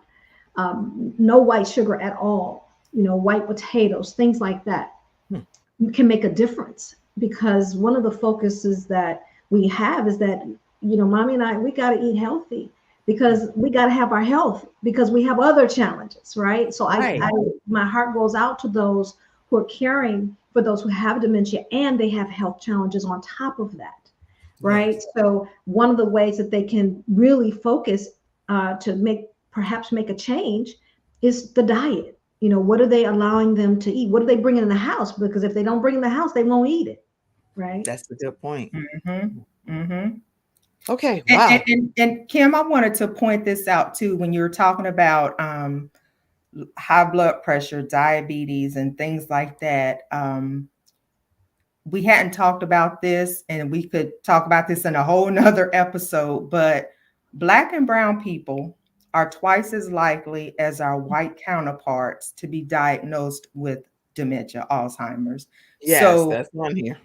No white sugar at all, white potatoes, things like that. You can make a difference, because one of the focuses that we have is that, mommy and I, we got to eat healthy because we got to have our health, because we have other challenges, right? So my heart goes out to those who are caring for those who have dementia and they have health challenges on top of that, right? Yes. So one of the ways that they can really focus to perhaps make a change is the diet. What are they allowing them to eat? What are they bringing in the house? Because if they don't bring in the house, they won't eat it, right? That's a good point. Okay. Wow. And Kim, I wanted to point this out too. When you were talking about high blood pressure, diabetes, and things like that, we hadn't talked about this, and we could talk about this in a whole nother episode, but Black and brown people are twice as likely as our white counterparts to be diagnosed with dementia, Alzheimer's. Yes, that's one here.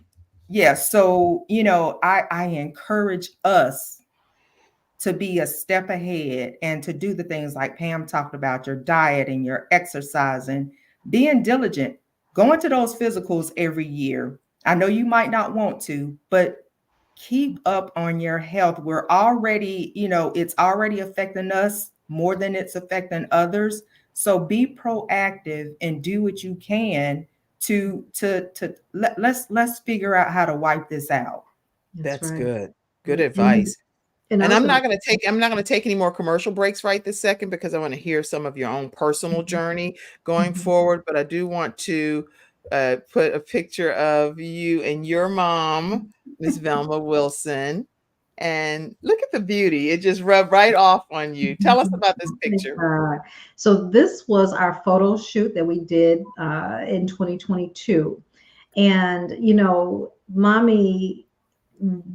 Yeah. So, I encourage us to be a step ahead and to do the things like Pam talked about, your diet and your exercise and being diligent, going to those physicals every year. I know you might not want to, but keep up on your health. We're already, it's already affecting us more than it's affecting others. So be proactive and do what you can to let's figure out how to wipe this out. That's right. Good advice. And I'm not going to take any more commercial breaks right this second, because I want to hear some of your own personal journey going forward. But I do want to put a picture of you and your mom, Miss Velma Wilson. And look at the beauty. It just rubbed right off on you. Tell us about this picture. So this was our photo shoot that we did in 2022. And, mommy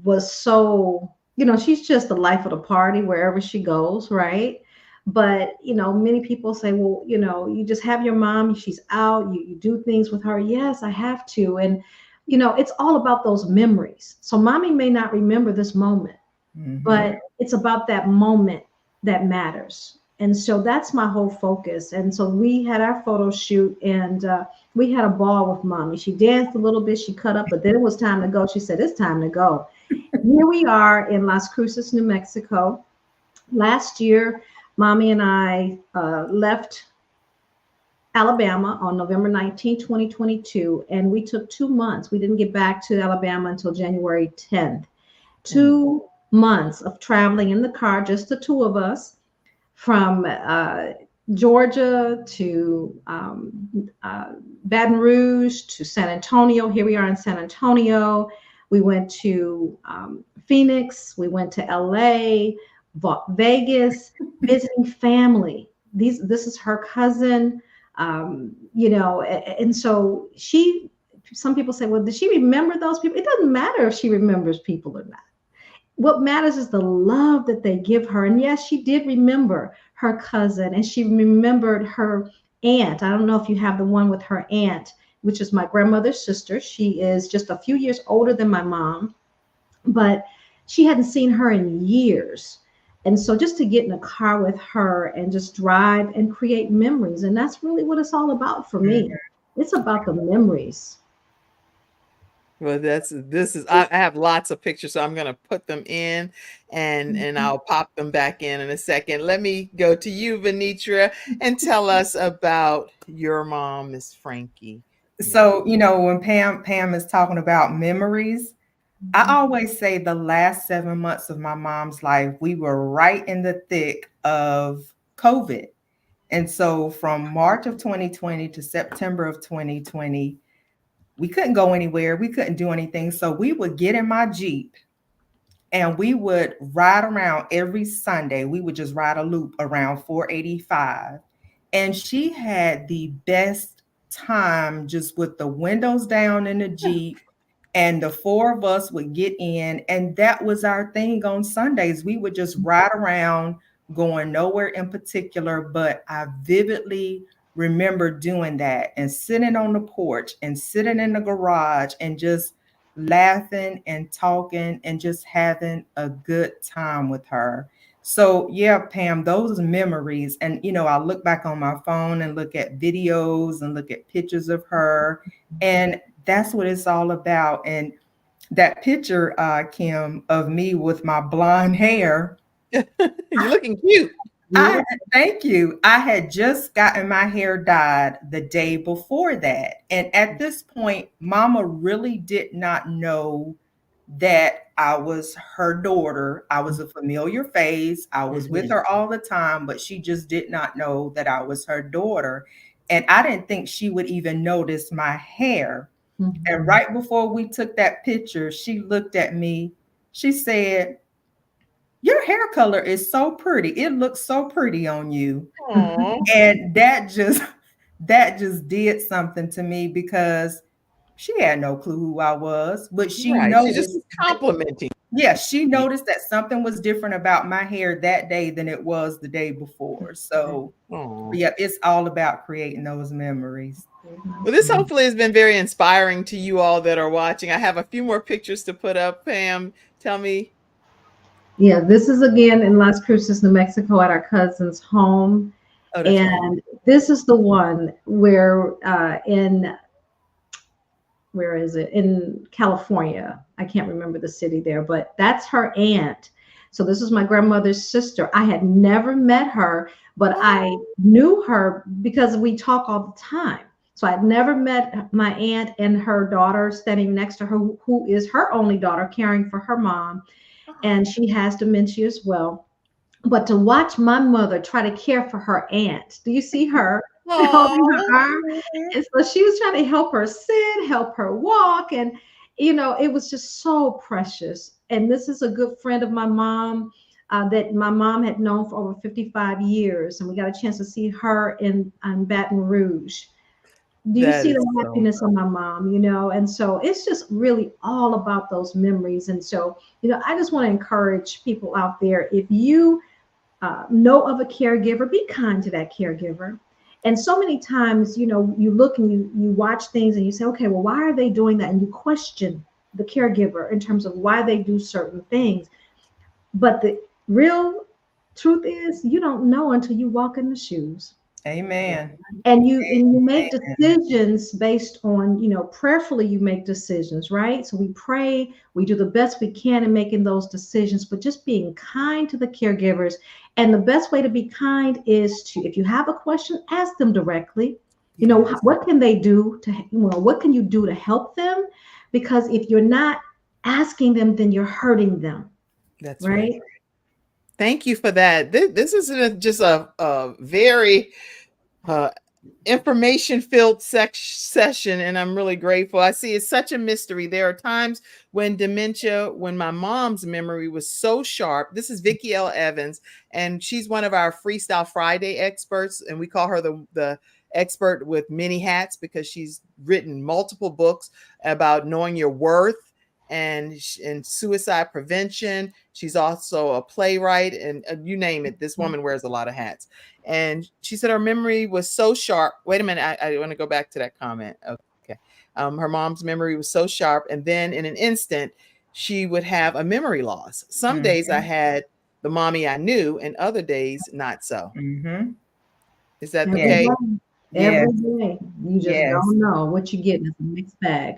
was so, she's just the life of the party wherever she goes, right? But, many people say, well, you just have your mom, she's out, you do things with her. Yes, I have to. And, it's all about those memories. So mommy may not remember this moment, but it's about that moment that matters. And so that's my whole focus. And so we had our photo shoot, and we had a ball with mommy. She danced a little bit, she cut up, but then it was time to go. She said, it's time to go. Here we are in Las Cruces, New Mexico. Last year, mommy and I left Alabama on November 19, 2022, and we took 2 months. We didn't get back to Alabama until January 10th. 2 months of traveling in the car, just the two of us, from Georgia to Baton Rouge to San Antonio. Here we are in San Antonio. We went to Phoenix. We went to LA, Vegas, visiting family. This is her cousin, and so some people say, well, did she remember those people? It doesn't matter if she remembers people or not. What matters is the love that they give her. And yes, she did remember her cousin, and she remembered her aunt. I don't know if you have the one with her aunt, which is my grandmother's sister. She is just a few years older than my mom, but she hadn't seen her in years. And so just to get in a car with her and just drive and create memories. And that's really what it's all about for me. It's about the memories. Well, I have lots of pictures, so I'm going to put them in and I'll pop them back in a second. Let me go to you, Vernita, and tell us about your mom, Miss Frankie. So, when Pam is talking about memories, I always say the last 7 months of my mom's life, we were right in the thick of COVID. And so from March of 2020 to September of 2020, we couldn't go anywhere. We couldn't do anything. So we would get in my Jeep and we would ride around every Sunday. We would just ride a loop around 485. And she had the best time just with the windows down in the Jeep. And the four of us would get in, and that was our thing on Sundays. We would just ride around, going nowhere in particular, but I vividly remember doing that and sitting on the porch and sitting in the garage and just laughing and talking and just having a good time with her. So yeah, Pam, those memories. And, I look back on my phone and look at videos and look at pictures of her, and that's what it's all about. And that picture, Kim, of me with my blonde hair. You're looking cute. Thank you. I had just gotten my hair dyed the day before that. And at this point, Mama really did not know that I was her daughter. I was a familiar face. I was with her all the time, but she just did not know that I was her daughter. And I didn't think she would even notice my hair. And right before we took that picture, she looked at me. She said, your hair color is so pretty. It looks so pretty on you. And that just did something to me, because she had no clue who I was, but she noticed. She just was complimenting. Yeah, she noticed that something was different about my hair that day than it was the day before. So yeah, it's all about creating those memories. Well, this hopefully has been very inspiring to you all that are watching. I have a few more pictures to put up. Pam, tell me. Yeah, this is again in Las Cruces, New Mexico, at our cousin's home. And this is the one where where is it? In California. I can't remember the city there, but that's her aunt. So this is my grandmother's sister. I had never met her, but I knew her because we talk all the time. So I'd never met my aunt and her daughter standing next to her, who is her only daughter, caring for her mom. And she has dementia as well. But to watch my mother try to care for her aunt, do you see her holding her arm? And so she was trying to help her sit, help her walk. And, it was just so precious. and this is a good friend of my mom that my mom had known for over 55 years. And we got a chance to see her in Baton Rouge. Do you That see is the so happiness of my mom, and so it's just really all about those memories. And so, I just want to encourage people out there, if you know of a caregiver, be kind to that caregiver. And so many times, you look and you watch things and you say, okay, well, why are they doing that? And you question the caregiver in terms of why they do certain things. But the real truth is, you don't know until you walk in the shoes. Amen. And you make Amen. decisions based on, prayerfully you make decisions, right? So we pray, we do the best we can in making those decisions, but just being kind to the caregivers. And the best way to be kind is to, if you have a question, ask them directly. Yes. What can they do to, what can you do to help them? Because if you're not asking them, then you're hurting them. That's right. right. Thank you for that. This is just a very information-filled session, and I'm really grateful. I see it's such a mystery. There are times when my mom's memory was so sharp. This is Vicki L. Evans, and she's one of our Freestyle Friday experts, and we call her the expert with many hats because she's written multiple books about knowing your worth and suicide prevention. She's also a playwright, and you name it. This woman wears a lot of hats. And she said her memory was so sharp. Wait a minute. I want to go back to that comment. Okay. Her mom's memory was so sharp. And then in an instant, she would have a memory loss. Some days I had the mommy I knew, and other days not so. Mm-hmm. Is that the Every case? day, Yes. every day. You just Yes. don't know what you're getting. It's a mixed bag.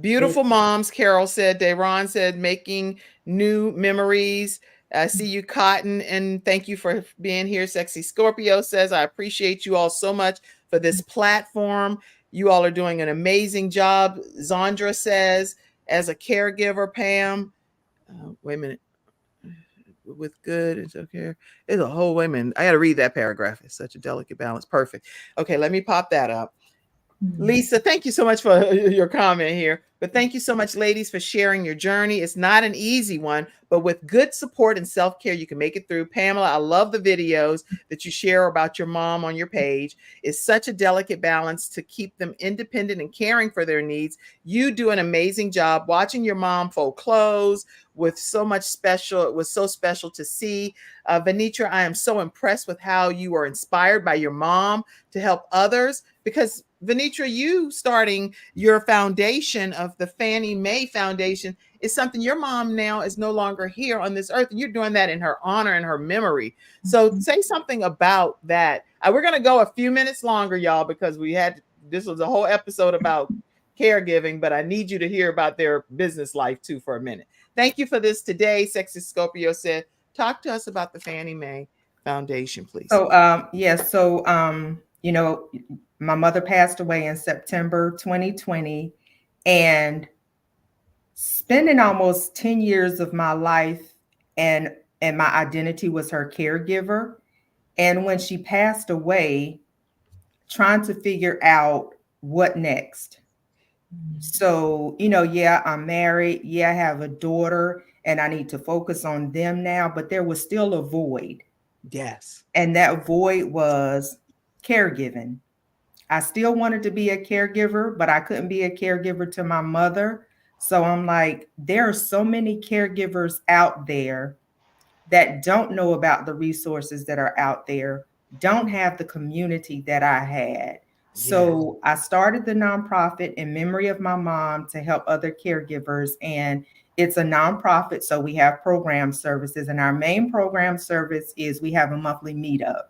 Beautiful moms, Carol said. Deron said, making new memories. I see you, Cotton, and thank you for being here. Sexy Scorpio says, I appreciate you all so much for this platform. You all are doing an amazing job. Zandra says, as a caregiver, Pam, wait a minute. With good, it's okay. It's a whole, wait a minute. I got to read that paragraph. It's such a delicate balance. Perfect. Okay, let me pop that up. Lisa, thank you so much for your comment here. But thank you so much, ladies, for sharing your journey. It's not an easy one, but with good support and self-care, you can make it through. Pamela, I love the videos that you share about your mom on your page. It's such a delicate balance to keep them independent and caring for their needs. You do an amazing job watching your mom fold clothes with so much special. It was so special to see. Vernita, I am so impressed with how you are inspired by your mom to help others, because Vernita, you starting your foundation of the Fannie Mae Foundation is something your mom now is no longer here on this earth, and you're doing that in her honor and her memory. So say something about that. We're going to go a few minutes longer, y'all, because this was a whole episode about caregiving, but I need you to hear about their business life too for a minute. Thank you for this today. Sexy Scorpio said, talk to us about the Fannie Mae Foundation, please. So, my mother passed away in September 2020, and spending almost 10 years of my life and my identity was her caregiver. And when she passed away, trying to figure out what next. So, I'm married. Yeah, I have a daughter, and I need to focus on them now, but there was still a void. Yes. And that void was caregiving. I still wanted to be a caregiver, but I couldn't be a caregiver to my mother. So I'm like, there are so many caregivers out there that don't know about the resources that are out there, don't have the community that I had. So I started the nonprofit in memory of my mom to help other caregivers. And it's a nonprofit. So we have program services, and our main program service is we have a monthly meetup.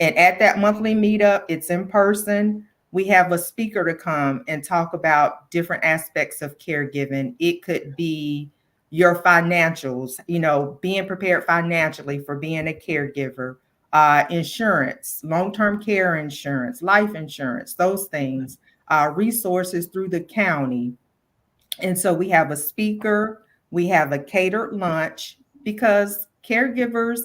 And at that monthly meetup, it's in person. We have a speaker to come and talk about different aspects of caregiving. It could be your financials, being prepared financially for being a caregiver, insurance, long-term care insurance, life insurance, those things, resources through the county. And so we have a speaker, we have a catered lunch, because caregivers,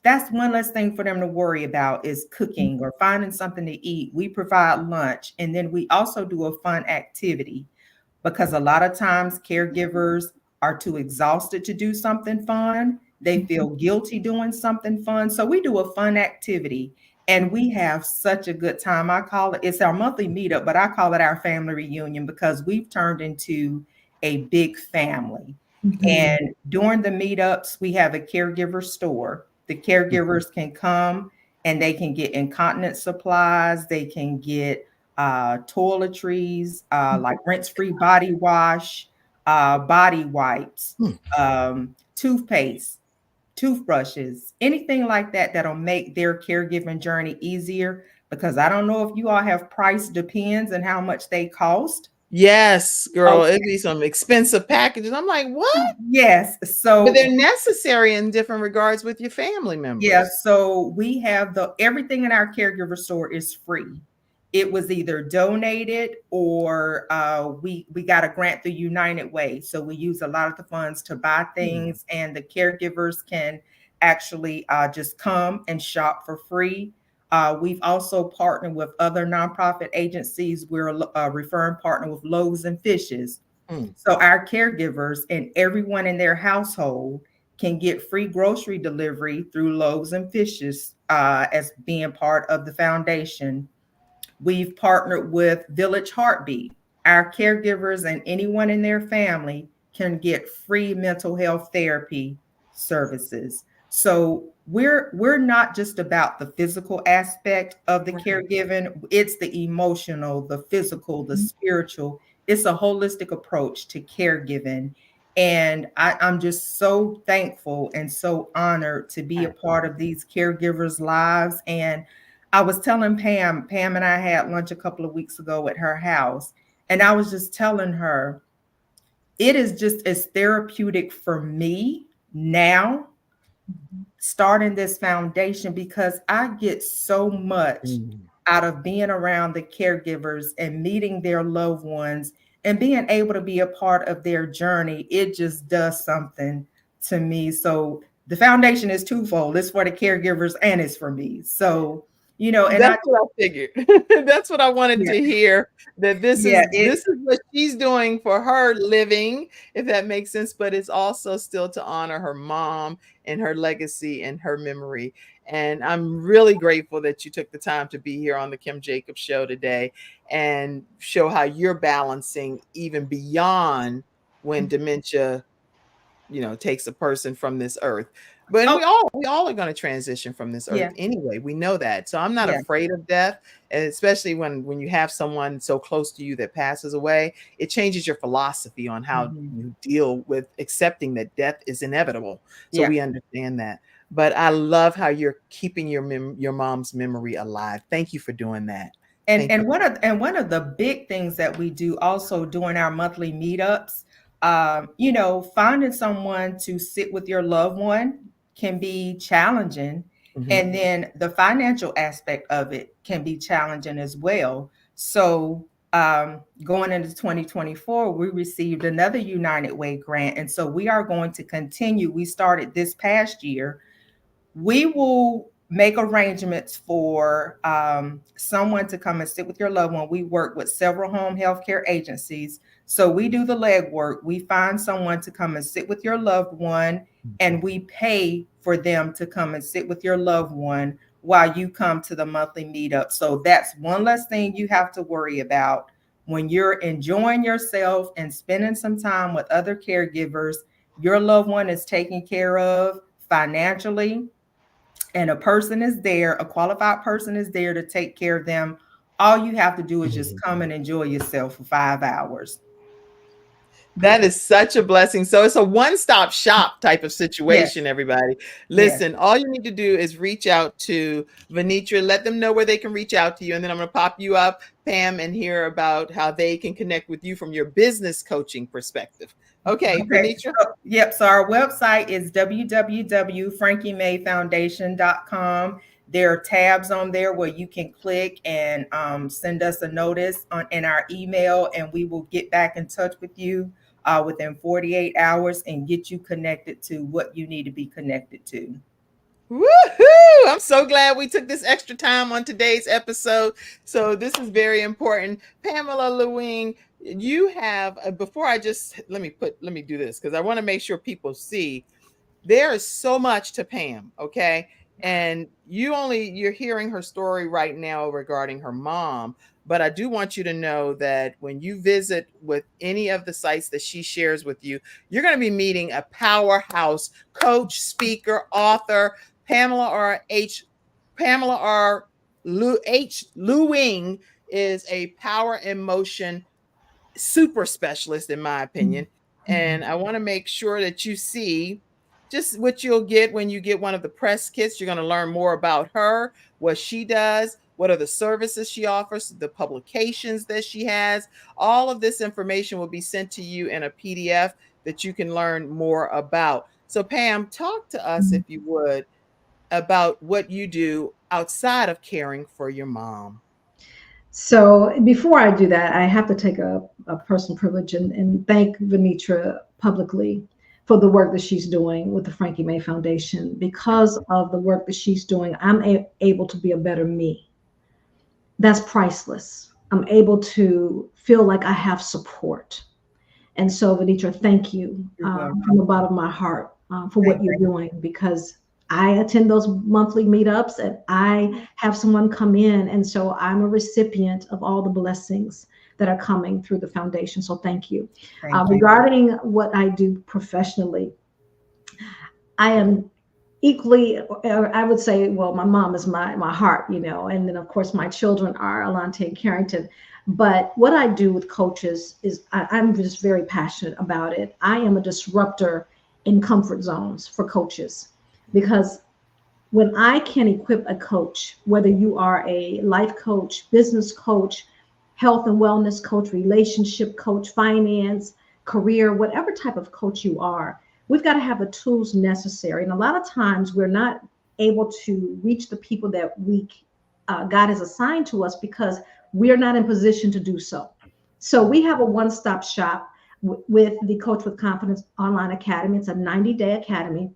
that's one less thing for them to worry about is cooking or finding something to eat. We provide lunch, and then we also do a fun activity, because a lot of times caregivers are too exhausted to do something fun. They feel guilty doing something fun. So we do a fun activity and we have such a good time. I call it's our monthly meetup, but I call it our family reunion because we've turned into a big family. And during the meetups, we have a caregiver store. The caregivers can come and they can get incontinence supplies. They can get toiletries, like rinse-free body wash, body wipes, toothpaste, toothbrushes, anything like that that'll make their caregiving journey easier. Because I don't know if you all have price depends and how much they cost. Yes, girl, Okay. it'd be some expensive packages. I'm like, what? Yes. So But they're necessary in different regards with your family members. yeah, so we have everything in our caregiver store is free. It was either donated or we got a grant through United Way. So we use a lot of the funds to buy things, and the caregivers can actually just come and shop for free. We've also partnered with other nonprofit agencies. We're a referring partner with Loaves and Fishes. So our caregivers and everyone in their household can get free grocery delivery through Loaves and Fishes as being part of the foundation. We've partnered with Village Heartbeat. Our caregivers and anyone in their family can get free mental health therapy services. So we're not just about the physical aspect of the caregiving, it's the emotional, the physical, the spiritual. It's a holistic approach to caregiving. And I'm just so thankful and so honored to be a part of these caregivers' lives. And I was telling Pam and I had lunch a couple of weeks ago at her house, and I was just telling her, it is just as therapeutic for me now starting this foundation because I get so much out of being around the caregivers and meeting their loved ones and being able to be a part of their journey. It just does something to me. So the foundation is twofold. It's for the caregivers and it's for me. So, you know, and That's what I figured. That's what I wanted to hear, that this is what she's doing for her living, if that makes sense, but it's also still to honor her mom and her legacy and her memory. And I'm really grateful that you took the time to be here on the Kim Jacobs Show today and show how you're balancing even beyond when dementia, takes a person from this earth. But we all are going to transition from this earth anyway. We know that. So I'm not afraid of death, and especially when you have someone so close to you that passes away, it changes your philosophy on how you deal with accepting that death is inevitable. So we understand that. But I love how you're keeping your mom's memory alive. Thank you for doing that. And one of the big things that we do also during our monthly meetups, finding someone to sit with your loved one can be challenging. And then the financial aspect of it can be challenging as well. So going into 2024, we received another United Way grant. And so we are going to continue. We started this past year. We will make arrangements for someone to come and sit with your loved one. We work with several home health care agencies. So we do the legwork. We find someone to come and sit with your loved one, and we pay for them to come and sit with your loved one while you come to the monthly meetup. So that's one less thing you have to worry about when you're enjoying yourself and spending some time with other caregivers. Your loved one is taken care of financially, and a qualified person is there to take care of them. All you have to do is just come and enjoy yourself for 5 hours. That is such a blessing. So it's a one-stop shop type of situation, everybody. Listen, all you need to do is reach out to Vernita, let them know where they can reach out to you, and then I'm going to pop you up, Pam, and hear about how they can connect with you from your business coaching perspective. Okay. Vernita? So our website is www.frankiemayfoundation.com. There are tabs on there where you can click and send us a notice in our email, and we will get back in touch with you within 48 hours and get you connected to what you need to be connected to. Woohoo! I'm so glad we took this extra time on today's episode. So this is very important. Pamela Lue-Hing, you have before I just let me do this because I want to make sure people see there is so much to Pam, okay? And you're hearing her story right now regarding her mom, but I do want you to know that when you visit with any of the sites that she shares with you, you're going to be meeting a powerhouse coach, speaker, author. Pamela R. Lue-Hing is a power and motion super specialist, in my opinion. And I want to make sure that you see just what you'll get when you get one of the press kits. You're going to learn more about her, what she does, what are the services she offers, the publications that she has. All of this information will be sent to you in a PDF that you can learn more about. So, Pam, talk to us, if you would, about what you do outside of caring for your mom. So before I do that, I have to take a personal privilege and thank Vernita publicly for the work that she's doing with the Frankie May Foundation. Because of the work that she's doing, I'm able to be a better me. That's priceless. I'm able to feel like I have support. And so, Vernita, thank you from the bottom of my heart for what you're doing, because I attend those monthly meetups and I have someone come in. And so I'm a recipient of all the blessings that are coming through the foundation. So thank you. Regarding what I do professionally, I am equally, I would say, well, my mom is my heart, and then of course my children are Alante and Carrington. But what I do with coaches is I'm just very passionate about it. I am a disruptor in comfort zones for coaches, because when I can equip a coach, whether you are a life coach, business coach, health and wellness coach, relationship coach, finance, career, whatever type of coach you are, we've got to have the tools necessary. And a lot of times we're not able to reach the people that God has assigned to us because we're not in position to do so. So we have a one-stop shop with the Coach with Confidence Online Academy. It's a 90-day academy.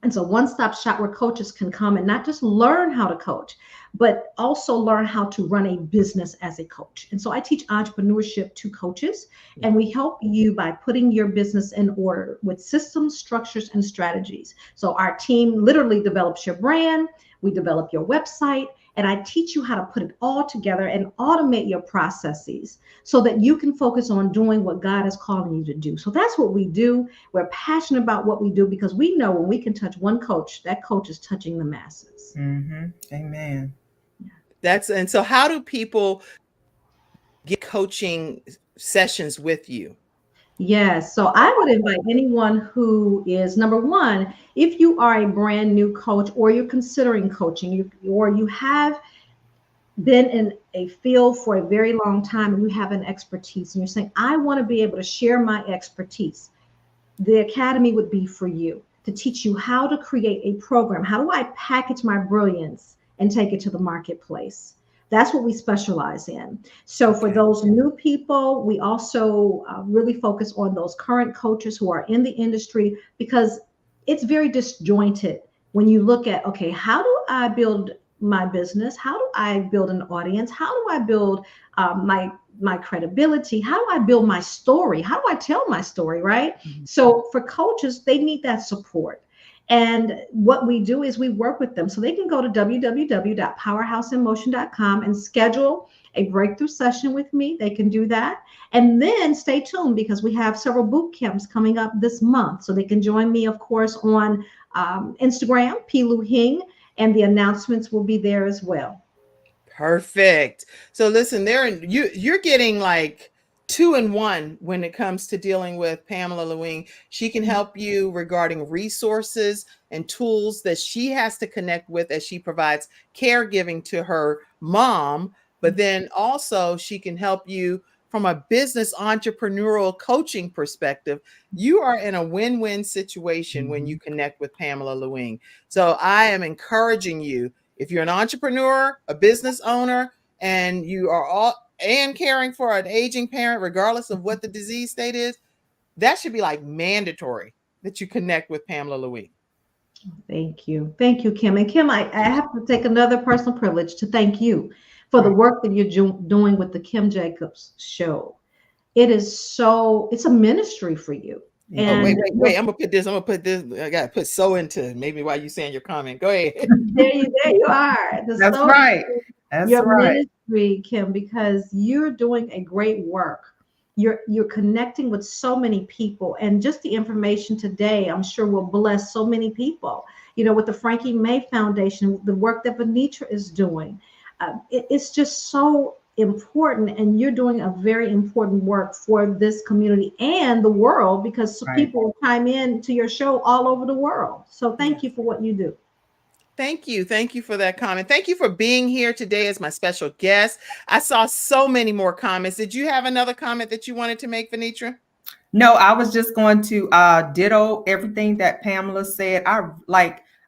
And so one-stop shop where coaches can come and not just learn how to coach, but also learn how to run a business as a coach. And so I teach entrepreneurship to coaches, and we help you by putting your business in order with systems, structures, and strategies. So our team literally develops your brand, we develop your website, and I teach you how to put it all together and automate your processes so that you can focus on doing what God is calling you to do. So that's what we do. We're passionate about what we do because we know when we can touch one coach, that coach is touching the masses. Amen. And so how do people get coaching sessions with you? Yes. So I would invite anyone who is, number one, if you are a brand new coach or you're considering coaching, or you have been in a field for a very long time and you have an expertise and you're saying, I want to be able to share my expertise, the academy would be for you, to teach you how to create a program. How do I package my brilliance and take it to the marketplace? That's what we specialize in. So for those new people, we also really focus on those current coaches who are in the industry, because it's very disjointed when you look at, okay, how do I build my business? How do I build an audience? How do I build my credibility? How do I build my story? How do I tell my story, right? So for coaches, they need that support. And what we do is we work with them. So they can go to www.powerhouseinmotion.com and schedule a breakthrough session with me. They can do that. And then stay tuned, because we have several boot camps coming up this month. So they can join me, of course, on Instagram, Lue-Hing, and the announcements will be there as well. Perfect. So listen, you're getting like 2-in-1 when it comes to dealing with Pamela Lue-Hing. She can help you regarding resources and tools that she has to connect with as she provides caregiving to her mom, but then also she can help you from a business entrepreneurial coaching perspective. You are in a win-win situation when you connect with Pamela Lue-Hing. So I am encouraging you, if you're an entrepreneur, a business owner, and you are caring for an aging parent, regardless of what the disease state is, that should be like mandatory that you connect with Pamela Lue-Hing. Thank you. Thank you, Kim. And Kim, I have to take another personal privilege to thank you for the work that you're doing with the Kim Jacobs Show. it is so, it's a ministry for you. Oh, And wait. I'm gonna put this. I gotta put so into it. Maybe while you saying your comment. Go ahead. there you are. The That's so right. That's your right. ministry, Kim, because you're doing a great work. You're connecting with so many people, and just the information today, I'm sure will bless so many people. You know, with the Frankie May Foundation, the work that Vernita is doing, it's just so important, and you're doing a very important work for this community and the world, because Right. people chime in to your show all over the world. So thank Yes. you for what you do. Thank you. Thank you for that comment. Thank you for being here today as my special guest. I saw so many more comments. Did you have another comment that you wanted to make, Venitra? No, I was just going to ditto everything that Pamela said.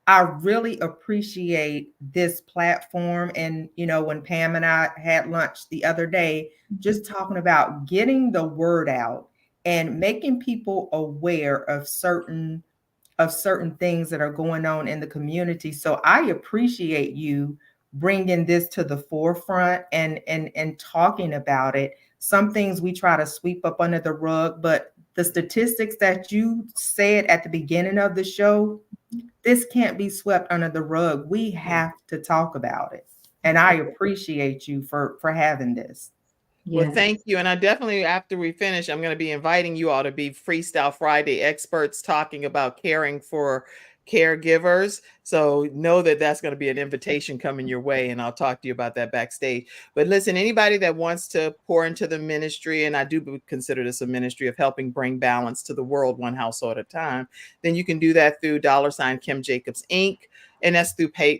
I really appreciate this platform. And when Pam and I had lunch the other day, just talking about getting the word out and making people aware of certain things that are going on in the community. So I appreciate you bringing this to the forefront and talking about it. Some things we try to sweep up under the rug, but the statistics that you said at the beginning of the show, this can't be swept under the rug. We have to talk about it. And I appreciate you for having this. Well, Yes. thank you. And I definitely, after we finish, I'm going to be inviting you all to be Freestyle Friday experts talking about caring for caregivers. So know that that's going to be an invitation coming your way. And I'll talk to you about that backstage. But listen, anybody that wants to pour into the ministry, and I do consider this a ministry of helping bring balance to the world one household at a time, then you can do that through $ Kim Jacobs Inc. And that's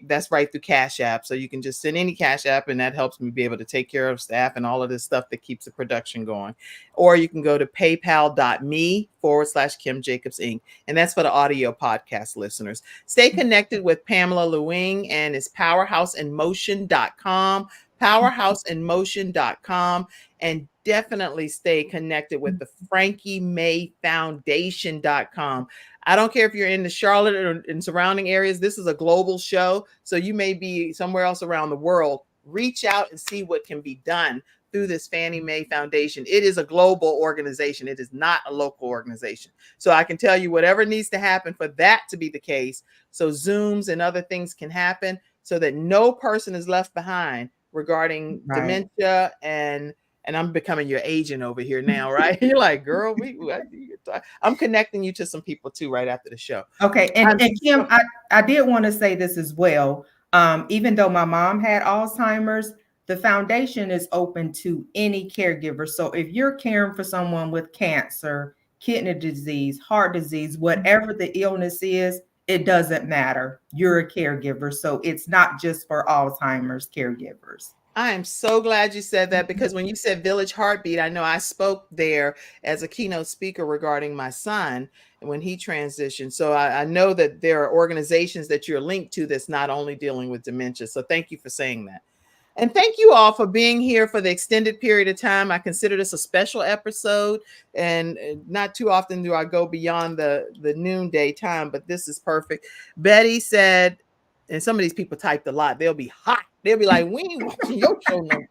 that's right through Cash App. So you can just send any Cash App, and that helps me be able to take care of staff and all of this stuff that keeps the production going. Or you can go to paypal.me/Kim Jacobs Inc. And that's for the audio podcast listeners. Stay connected with Pamela Lue-Hing and it's powerhouseinmotion.com, powerhouseinmotion.com, and definitely stay connected with the Frankie May Foundation.com. I don't care if you're in the Charlotte or in surrounding areas. This is a global show, so you may be somewhere else around the world. Reach out and see what can be done through this Fannie Mae Foundation. It is a global organization. It is not a local organization. So I can tell you whatever needs to happen for that to be the case, so Zooms and other things can happen so that no person is left behind regarding dementia. And I'm becoming your agent over here now, right? You're like, girl, I'm connecting you to some people too right after the show. Okay. And Kim, I did want to say this as well. Even though my mom had Alzheimer's, the foundation is open to any caregiver. So if you're caring for someone with cancer, kidney disease, heart disease, whatever the illness is, it doesn't matter. You're a caregiver. So it's not just for Alzheimer's caregivers. I am so glad you said that, because when you said Village Heartbeat, I know I spoke there as a keynote speaker regarding my son when he transitioned. So I know that there are organizations that you're linked to that's not only dealing with dementia. So thank you for saying that. And thank you all for being here for the extended period of time. I consider this a special episode, and not too often do I go beyond the noonday time, but this is perfect. Betty said, and some of these people typed a lot, they'll be hot. They'll be like, we ain't watching your show no more.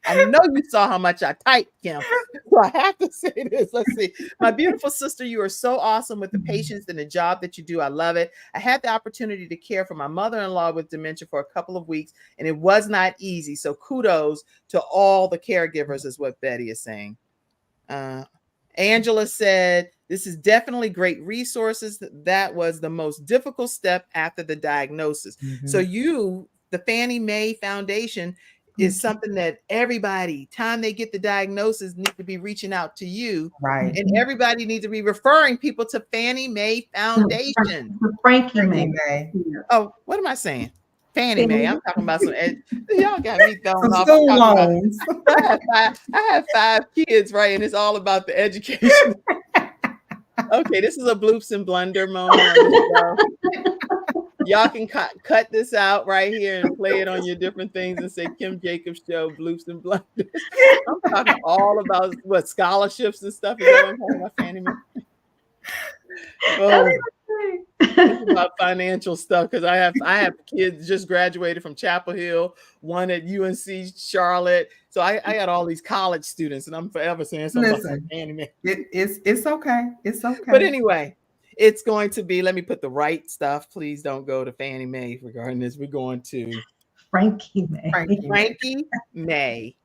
I know you saw how much I typed, Kim. So I have to say this. Let's see. My beautiful sister, you are so awesome with the patients and the job that you do. I love it. I had the opportunity to care for my mother-in-law with dementia for a couple of weeks, and it was not easy. So kudos to all the caregivers is what Betty is saying. Angela said, this is definitely great resources. That was the most difficult step after the diagnosis. Mm-hmm. So the Fannie Mae Foundation is something that everybody, time they get the diagnosis, need to be reaching out to you. Right. And everybody needs to be referring people to Fannie Mae Foundation. Frankie May. Oh, what am I saying? Fannie Mae. I'm talking about some y'all got me thrown off. School loans. I have 5 kids, right? And it's all about the education. Okay, this is a bloops and blunder moment on the show. Y'all can cut this out right here and play it on your different things and say Kim Jacobs Show, bloops and blunders. I'm talking all about what scholarships and stuff. Is that what I'm talking about, Fannie Mae? Oh, it's about financial stuff because I have kids just graduated from Chapel Hill, one at UNC Charlotte. So I got all these college students, and I'm forever saying something about Listen, anime. it's okay. It's okay. But anyway, it's going to be. Let me put the right stuff. Please don't go to Fannie Mae regarding this. We're going to Frankie May. Frankie May.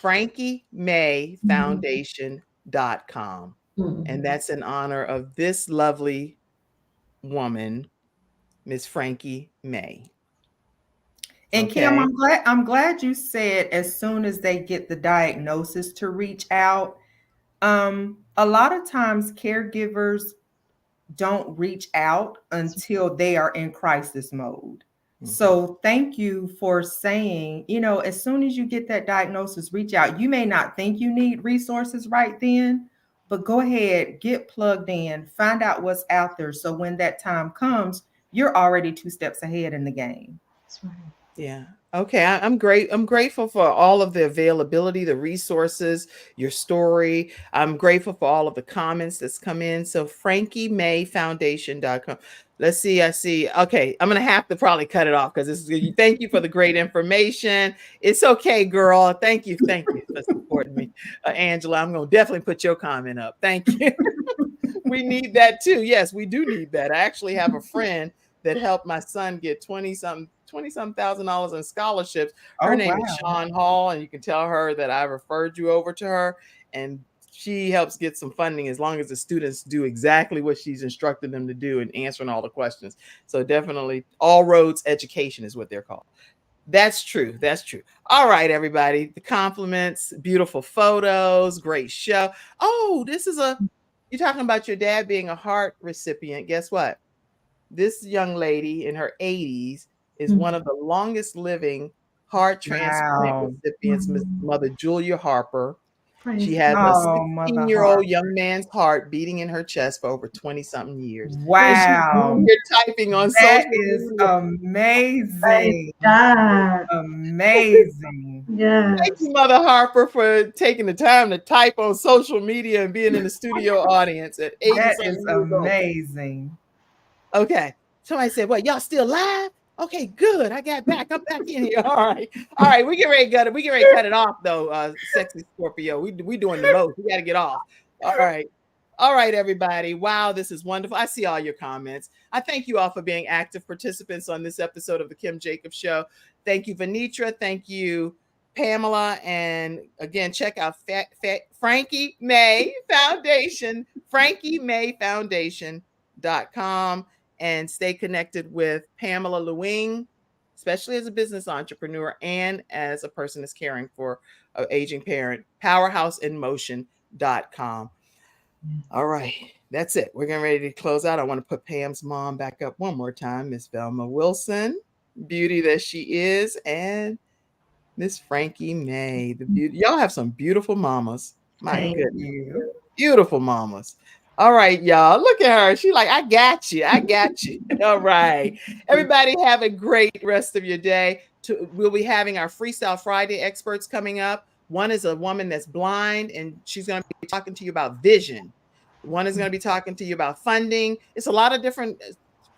Frankie May Foundation.com. And that's in honor of this lovely woman, Miss Frankie May. And Kim, I'm glad you said as soon as they get the diagnosis to reach out. A lot of times caregivers don't reach out until they are in crisis mode. So thank you for saying, as soon as you get that diagnosis, reach out. You may not think you need resources right then, but go ahead, get plugged in, find out what's out there. So when that time comes, you're already 2 steps ahead in the game. That's right. Yeah. Okay. I'm great. I'm grateful for all of the availability, the resources, your story. I'm grateful for all of the comments that's come in. So FrankieMayFoundation.com. Let's see. I see. Okay. I'm going to have to probably cut it off because thank you for the great information. It's okay, girl. Thank you. Thank you for supporting me. Angela, I'm going to definitely put your comment up. Thank you. We need that too. Yes, we do need that. I actually have a friend that helped my son get $20,000 in scholarships. Her name is Sean Hall, and you can tell her that I referred you over to her, and she helps get some funding as long as the students do exactly what she's instructed them to do and answering all the questions. So definitely All Roads Education is what they're called. That's true. That's true. All right, everybody. The compliments, beautiful photos, great show. Oh, you're talking about your dad being a heart recipient. Guess what? This young lady in her 80s is one of the longest living heart transplant recipients, Mother Julia Harper. She has a 16-year-old young man's heart beating in her chest for over 20-something years. Wow. You're typing on social media. That is amazing. Amazing. Yes. Thank you, Mother Harper, for taking the time to type on social media and being in the studio audience at 80. That is amazing. Okay. Somebody said, "What? Y'all still live?" Okay, good. I got back. I'm back in here. All right. We get ready to cut it. We get ready to cut it off, though. Sexy Scorpio. We doing the most. We got to get off. All right, everybody. Wow, this is wonderful. I see all your comments. I thank you all for being active participants on this episode of the Kim Jacobs Show. Thank you, Vernita. Thank you, Pamela. And again, check out Frankie May Foundation. FrankieMayFoundation.com. And stay connected with Pamela Lue-Hing, especially as a business entrepreneur and as a person that's caring for an aging parent. PowerhouseInMotion.com. All right, that's it. We're getting ready to close out. I want to put Pam's mom back up one more time, Miss Velma Wilson, beauty that she is, and Miss Frankie May, the beauty. Y'all have some beautiful mamas. My goodness, beautiful mamas. All right, y'all. Look at her. She like, I got you. All right. Everybody have a great rest of your day. We'll be having our Freestyle Friday experts coming up. One is a woman that's blind, and she's going to be talking to you about vision. One is going to be talking to you about funding. It's a lot of different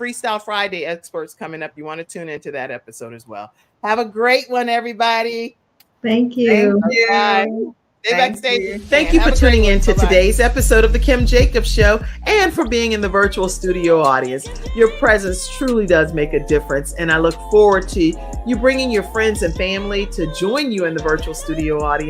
Freestyle Friday experts coming up. You want to tune into that episode as well. Have a great one, everybody. Thank you. Bye. Thank you for tuning in to today's episode of the Kim Jacobs Show and for being in the virtual studio audience. Your presence truly does make a difference, and I look forward to you bringing your friends and family to join you in the virtual studio audience.